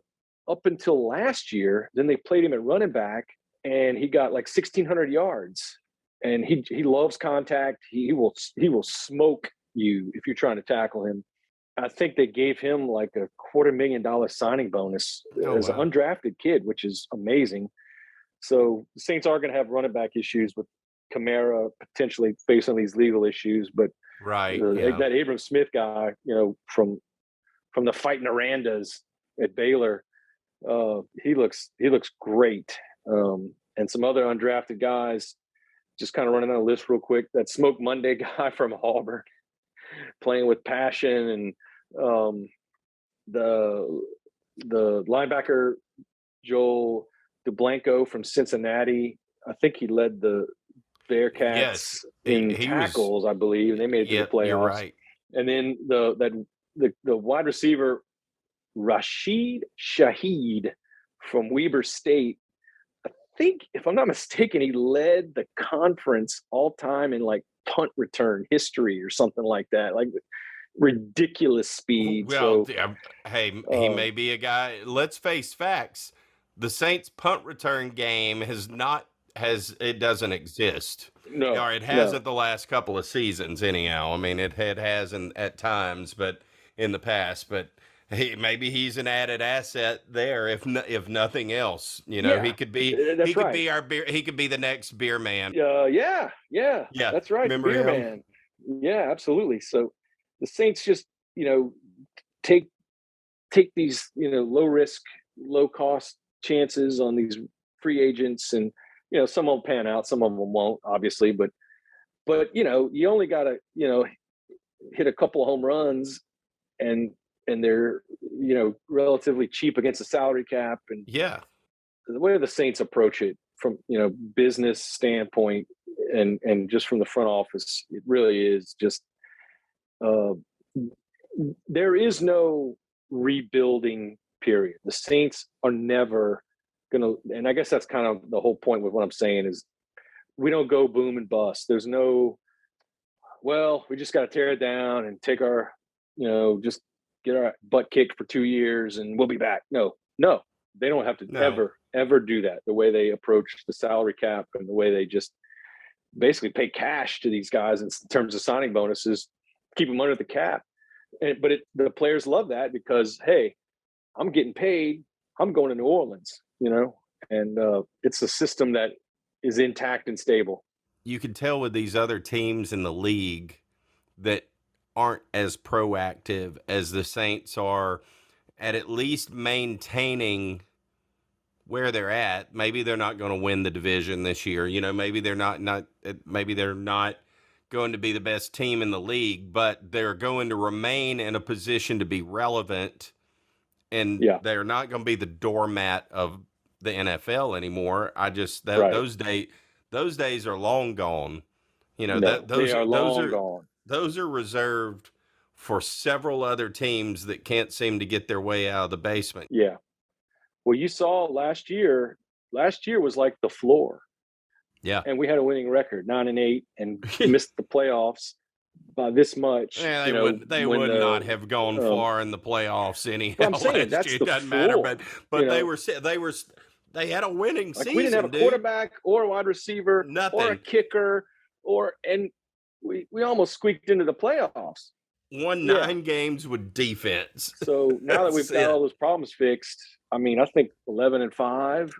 up until last year. Then they played him at running back, and he got like 1,600 yards. And he loves contact. He will smoke you if you're trying to tackle him. I think they gave him like a $250,000 signing bonus as an undrafted kid, which is amazing. So the Saints are going to have running back issues with Kamara potentially facing these legal issues, but that Abram Smith guy, from the fighting Arandas at Baylor, he looks great. And some other undrafted guys. Just kind of running on a list real quick. That Smoke Monday guy from Auburn, playing with passion, and the linebacker Joel DeBlanco from Cincinnati. I think he led the Bearcats in tackles, I believe. They made it to the playoffs. You're right. And then the wide receiver Rashid Shaheed from Weber State. I think, if I'm not mistaken, he led the conference all time in like punt return history or something like that. Like ridiculous speed. Well, he may be a guy. Let's face facts. The Saints punt return game it doesn't exist. No, or it hasn't the last couple of seasons anyhow. I mean, it hasn't at times, but in the past. But maybe he's an added asset there, if nothing else. Yeah, He could be that's right. our beer. He could be the next beer man. Yeah, Yeah, that's right. The remember beer him? man. Yeah, absolutely. So the Saints just, take these, low risk, low cost chances on these free agents, and some won't pan out, some of them won't, obviously, but you only got to hit a couple of home runs, and they're relatively cheap against the salary cap, and Yeah, the way the Saints approach it from business standpoint, and just from the front office, it really is just uh, there is no rebuilding period. The Saints are never gonna, and I guess that's kind of the whole point with what I'm saying is we don't go boom and bust. There's no, well, we just got to tear it down and take our, just get our butt kicked for 2 years and we'll be back. No, they don't have to no, ever do that. The way they approach the salary cap and the way they just basically pay cash to these guys in terms of signing bonuses, keep them under the cap. But the players love that because, hey, I'm getting paid. I'm going to New Orleans, and it's a system that is intact and stable. you can tell with these other teams in the league that aren't as proactive as the Saints are at least maintaining where they're at. Maybe they're not going to win the division this year. Maybe they're maybe they're not going to be the best team in the league, but they're going to remain in a position to be relevant, and Yeah, they're not going to be the doormat of the NFL anymore. I just right. those days are long gone. No, they are long gone. Those are reserved for several other teams that can't seem to get their way out of the basement. Yeah. Well, you saw last year. Last year was like the floor, Yeah. and we had a winning record, 9-8, and missed the playoffs by this much. Yeah, they would not have gone far in the playoffs anyhow. I'm saying that's year. the It doesn't floor, matter, but they had a winning like season. we didn't have a quarterback or a wide receiver, Nothing. or a kicker, and we almost squeaked into the playoffs. Won 9 games with defense. So now that we've got all those problems fixed, I mean, I think 11-5.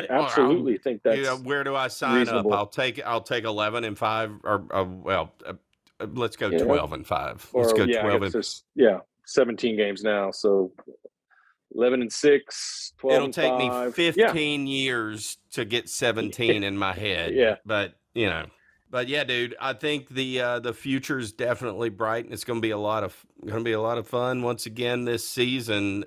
Absolutely think that's. Where do I sign reasonable. up? I'll take 11-5, or let's go 12-5. Let's go 12. 17 games now, so 11-6, 12. It'll take me 15 years to get 17 in my head. Yeah, but yeah, dude, I think the future's definitely bright, and it's going to be a lot of fun once again this season.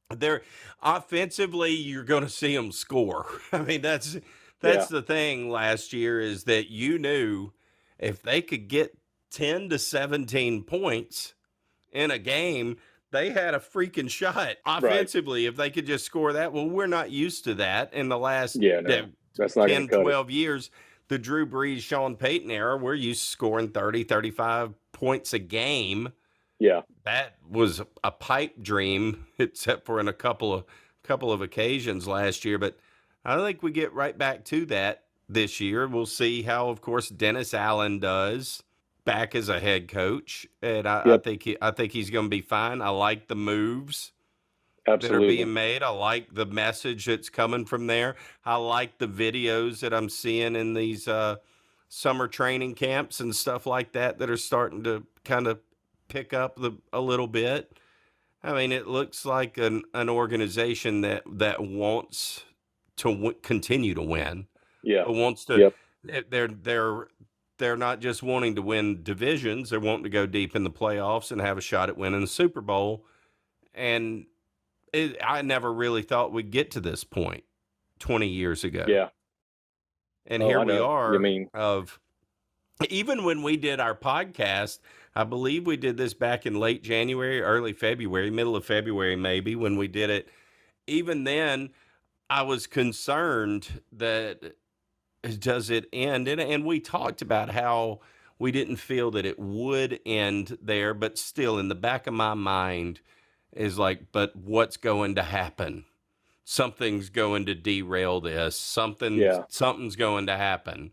They're offensively, you're going to see them score. I mean, that's the thing last year, is that you knew if they could get 10 to 17 points in a game, they had a freaking shot offensively. Right. If they could just score that. Well, we're not used to that in the last that's not 10, 12 years. The Drew Brees, Sean Payton era, we're used to scoring 30, 35 points a game. Yeah. That was a pipe dream, except for in a couple of occasions last year. But I think we get right back to that this year. We'll see how, of course, Dennis Allen does back as a head coach, and I think he's going to be fine. I like the moves that are being made. I like the message that's coming from there. I like the videos that I'm seeing in these summer training camps and stuff like that are starting to kind of pick up a little bit. I mean, it looks like an organization that wants to continue to win. Yeah, wants to. They're not just wanting to win divisions; they're wanting to go deep in the playoffs and have a shot at winning the Super Bowl. And I never really thought we'd get to this point 20 years ago. Yeah, and here we are. Even when we did our podcast, I believe we did this back in late January, early February, middle of February, maybe, when we did it. Even then, I was concerned that does it end? And we talked about how we didn't feel that it would end there, but still in the back of my mind is like, but what's going to happen? Something's going to derail this. Something's going to happen.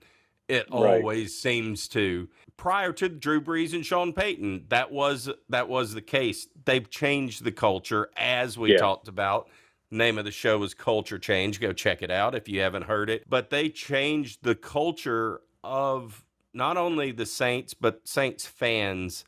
It Right. always seems to. Prior to Drew Brees and Sean Payton, that was the case. They've changed the culture, as we Yeah. talked about. Name of the show is Culture Change. Go check it out if you haven't heard it. But they changed the culture of not only the Saints, but Saints fans,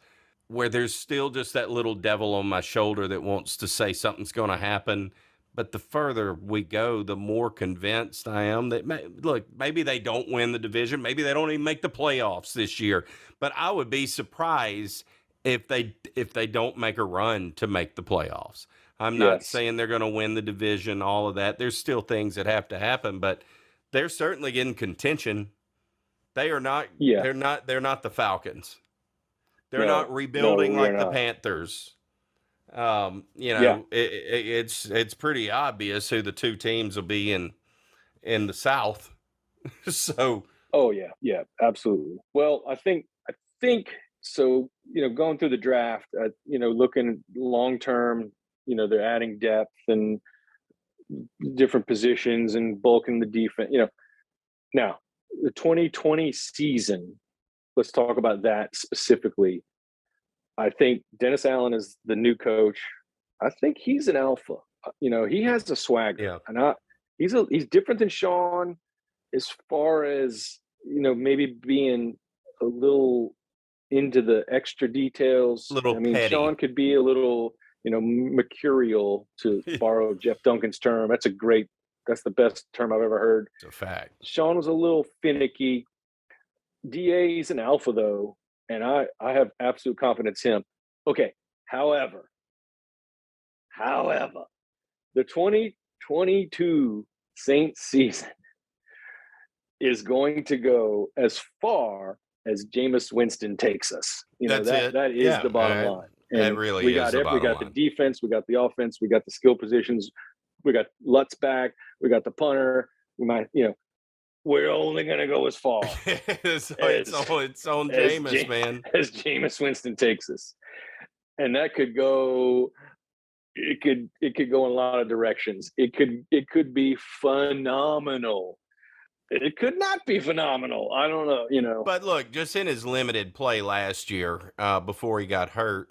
where there's still just that little devil on my shoulder that wants to say something's going to happen. But the further we go, the more convinced I am that, look, maybe they don't win the division. Maybe they don't even make the playoffs this year. But I would be surprised if they don't make a run to make the playoffs. I'm not Yes. saying they're going to win the division, all of that. There's still things that have to happen, but they're certainly in contention. They are not. Yeah. They're not the Falcons. They're not No. No, rebuilding we are like the not. Panthers. Yeah. It's pretty obvious who the two teams will be in the South. So Oh yeah. Yeah. Absolutely. Well, I think so. Going through the draft, looking long term. They're adding depth and different positions and bulking the defense. Now the 2020 season. Let's talk about that specifically. I think Dennis Allen is the new coach. I think he's an alpha. He has a swagger, yeah, and he's different than Sean as far as maybe being a little into the extra details. little I mean, petty. Sean could be a little mercurial, to borrow Jeff Duncan's term. That's the best term I've ever heard. It's a fact. Sean was a little finicky. DA's an alpha though, and I have absolute confidence in him. Okay, however, the 2022 Saints season is going to go as far as Jameis Winston takes us. That's it. That is Yeah, the bottom line. that And really we is got the we bottom got line. the defense, we got the offense, we got the skill positions, we got Lutz back, we got the punter. We're only going to go as far it's on Jameis, man. as Jameis Winston takes us, and that could go. It could go in a lot of directions. It could be phenomenal. It could not be phenomenal. I don't know. But look, just in his limited play last year, before he got hurt,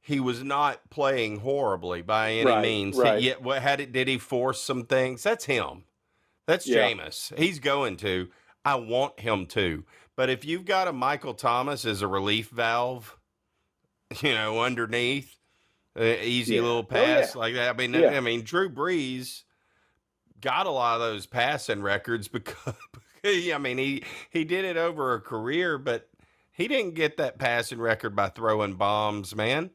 he was not playing horribly by any means. Right. Did he force some things? That's him. That's Yeah. Jameis. He's going to. I want him to. But if you've got a Michael Thomas as a relief valve, underneath, easy little pass like that. I mean, Drew Brees got a lot of those passing records because, he did it over a career, but he didn't get that passing record by throwing bombs, man.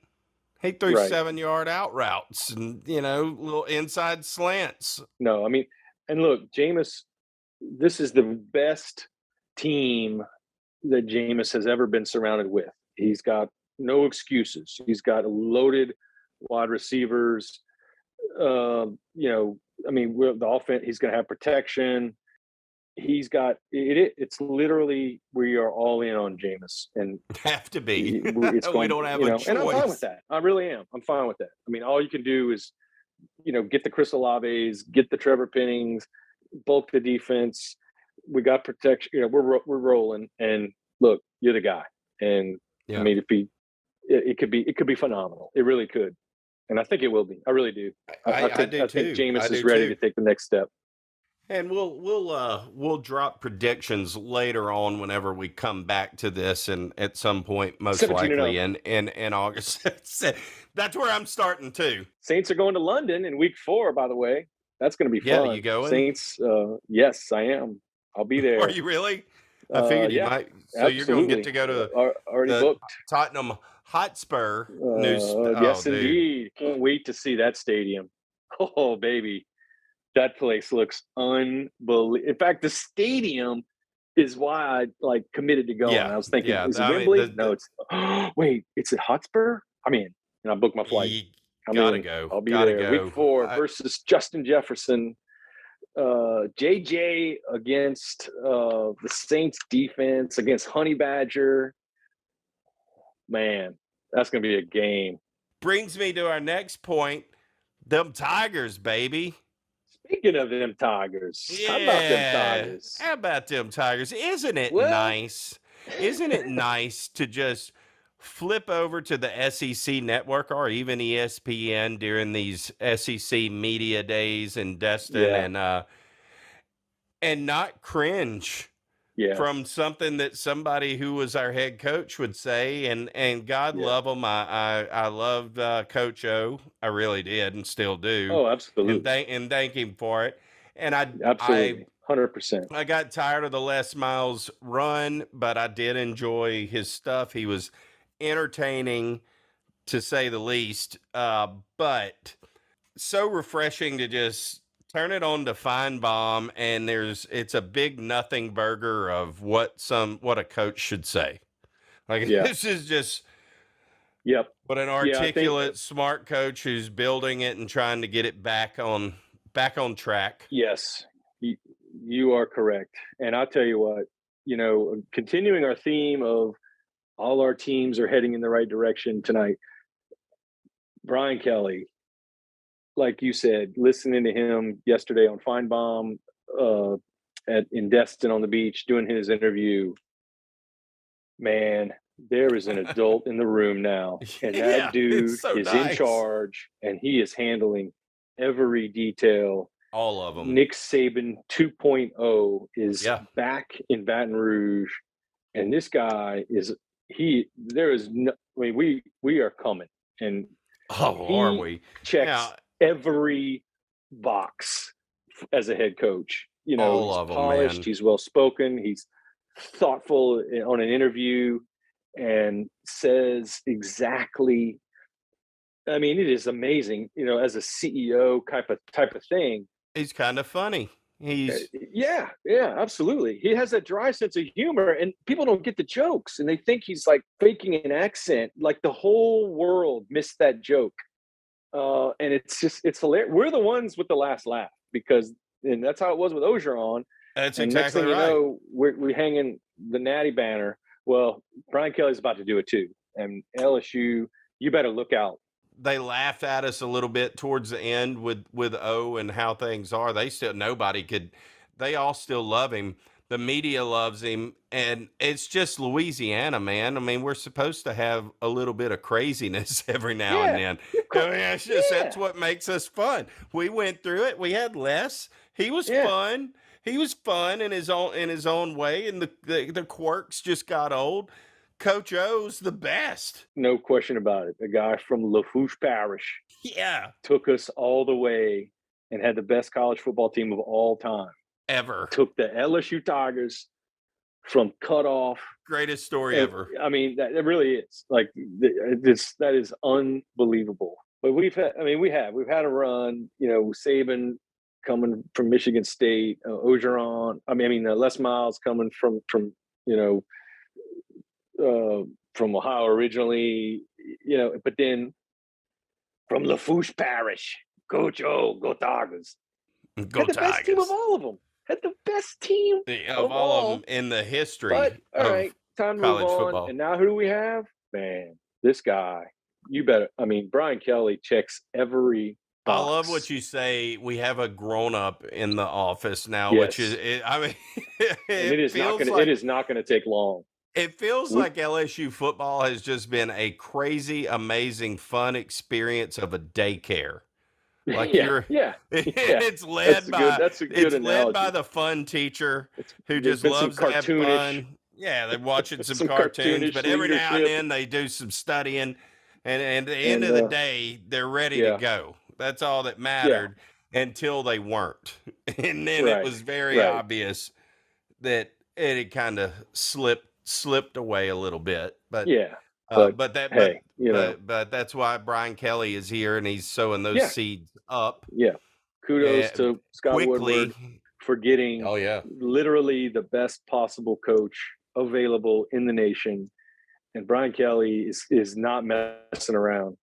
He threw 7-yard out routes and, little inside slants. No, I mean, and look, Jameis, this is the best team that Jameis has ever been surrounded with. He's got no excuses. He's got loaded wide receivers. The offense, he's going to have protection. He's got it. It's literally, we are all in on Jameis, and have to be. We don't have a choice. And I'm fine with that. I really am. I'm fine with that. I mean, all you can do is, get the Chris Olaves, get the Trevor Pennings, bulk the defense. We got protection. We're rolling. And look, you're the guy. And I mean, it could be phenomenal. It really could. And I think it will be. I really do. I think Jameis is ready to take the next step. And we'll drop predictions later on whenever we come back to this, and at some point, most likely in August. That's where I'm starting too. Saints are going to London in week 4, by the way. That's going to be fun. Yeah, you going? Saints, yes, I am. I'll be there. Are you really? I figured you might. So absolutely. You're going to get to go to already booked Tottenham Hotspur. Yes, indeed. Can't wait to see that stadium. Oh, baby. That place looks unbelievable. In fact, the stadium is why I committed to going. Yeah, I was thinking, is it Wembley? No, it's wait, it's at Hotspur? And I booked my flight. Gotta go. I'll be there. Week 4 versus Justin Jefferson. JJ against the Saints defense against Honey Badger. Man, that's gonna be a game. Brings me to our next point. Them Tigers, baby. Speaking of them Tigers, how about them Yeah. Tigers? How about them Tigers? Isn't it Well, nice? Isn't it nice to just flip over to the SEC network or even ESPN during these SEC media days and Destin yeah, and not cringe yes, from something that somebody who was our head coach would say, and God yeah. love him. I loved Coach O. I really did, and still do, Oh, and absolutely, thank him for it. And I absolutely, 100%. I got tired of the Les Miles run, but I did enjoy his stuff. He was entertaining to say the least, but so refreshing to just turn it on to Feinbaum, and it's a big nothing burger of what a coach should say. Like Yeah, this is just yep, what an yeah. I think articulate, smart coach who's building it and trying to get it back on track. yes, you, you are correct. And I'll tell you what, continuing our theme of all our teams are heading in the right direction tonight. Brian Kelly, like you said, listening to him yesterday on Feinbaum in Destin on the beach doing his interview, man, there is an adult in the room now, and that Yeah, it's dude so is in nice. charge, and he is handling every detail. All of them. Nick Saban 2.0 is Yeah. back in Baton Rouge, and this guy is there is no, I mean, we are coming, and Oh, are he we checks now? every box as a head coach. All He's of them, polished, man. he's well spoken, he's thoughtful on an interview, and says exactly. I mean, it is amazing, as a CEO type of thing. He's kind of funny. He's Yeah, yeah, absolutely. He has that dry sense of humor, and people don't get the jokes, and they think he's like faking an accent. Like the whole world missed that joke, and it's hilarious. We're the ones with the last laugh and that's how it was with Ogeron. That's And next exactly thing you right. know, we're hanging the Natty banner. Well, Brian Kelly's about to do it too, and LSU, you better look out. They laughed at us a little bit towards the end with O and how things are. They all still love him. The media loves him, and it's just Louisiana, man. I mean, we're supposed to have a little bit of craziness every now and Yeah, then. I mean, that's yeah, what makes us fun. We went through it. We had less. He was yeah. fun. He was fun in his own way, and the quirks just got old. Coach O's the best. No question about it. A guy from Lafourche Parish Yeah, took us all the way and had the best college football team of all time. ever. Took the LSU Tigers from cutoff. Greatest story And, ever. I mean, that it really is like that is unbelievable. But we've had a run. Saban coming from Michigan State, Ogeron. Les Miles coming from Ohio originally. But then from Lafourche Parish, Coach O, go Tigers. Go Had the best team of Tigers. all of them. Had the best team Of of all of all. them in the But history all of right, time to move college on. football. And now who do we have? Man, this guy. You better. I mean, Brian Kelly checks every I love what box. you say. We have a grown up in the office now, which Yes, I mean, and it it is not feels gonna. It like is not gonna take long. We, LSU football has just been a crazy, amazing, fun experience of a daycare. Like yeah, yeah, yeah. it's led by That's a good analogy. the fun teacher who There's just been some loves to have cartoonish, fun. Yeah, they're watching some some cartoons, cartoonish but every now and leadership, then they do some studying, and at the end and of the day, they're ready to yeah, go. That's all that yeah, mattered until they weren't, and then it right, was very right, obvious that it had kind of slipped away a little bit. yeah. But But that hey, but that's why Brian Kelly is here and he's sowing those yeah, seeds up yeah. Kudos to Scott Woodward quickly. for getting Oh yeah. literally the best possible coach available in the nation. And Brian Kelly is not messing around.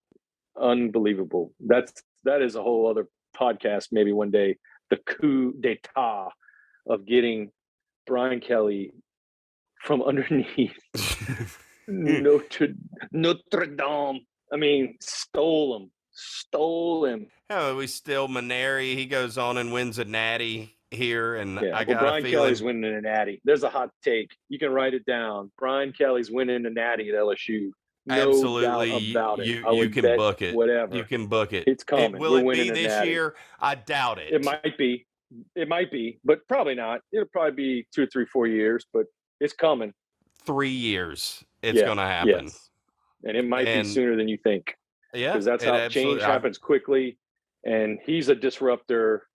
Unbelievable. That is a whole other podcast maybe one day. The coup d'etat of getting Brian Kelly from underneath Notre Dame. I mean, stole stole him. Oh, we still Maneri. He goes on and wins a natty here, and Yeah, I got Brian a feeling Kelly's winning a natty. There's a hot take. You can write it down. Brian Kelly's winning a natty at LSU. No absolutely doubt about it. you can bet book it. whatever. You can book it. It's coming. Will We're it be winning a this natty. year? I doubt it. It might be. It might be, but probably not. It'll probably be 2 or 3, 4 years, but it's coming. 3 years. It's going to happen. Yes. And it might be sooner than you think. Yeah. Because that's how change happens quickly. And he's a disruptor.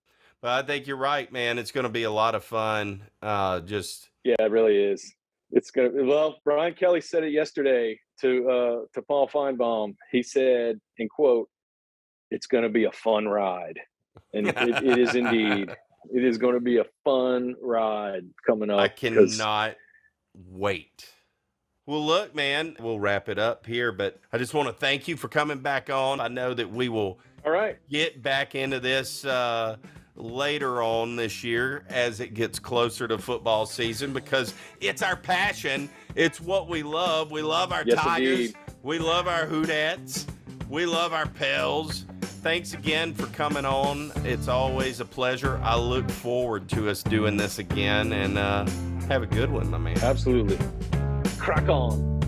But I think you're right, man. It's going to be a lot of fun. Yeah, it really is. It's going to, well, Brian Kelly said it yesterday to Paul Feinbaum. He said, in quote, "It's going to be a fun ride." And it is indeed. It is going to be a fun ride coming up. I cannot wait. Well, look, man, we'll wrap it up here, but I just want to thank you for coming back on. I know that we will get back into this later on this year as it gets closer to football season, because it's our passion. It's what we love. We love our Tigers. Indeed. We love our Hootats. We love our Pels. Thanks again for coming on. It's always a pleasure. I look forward to us doing this again, and have a good one, my man. Absolutely. Crack on.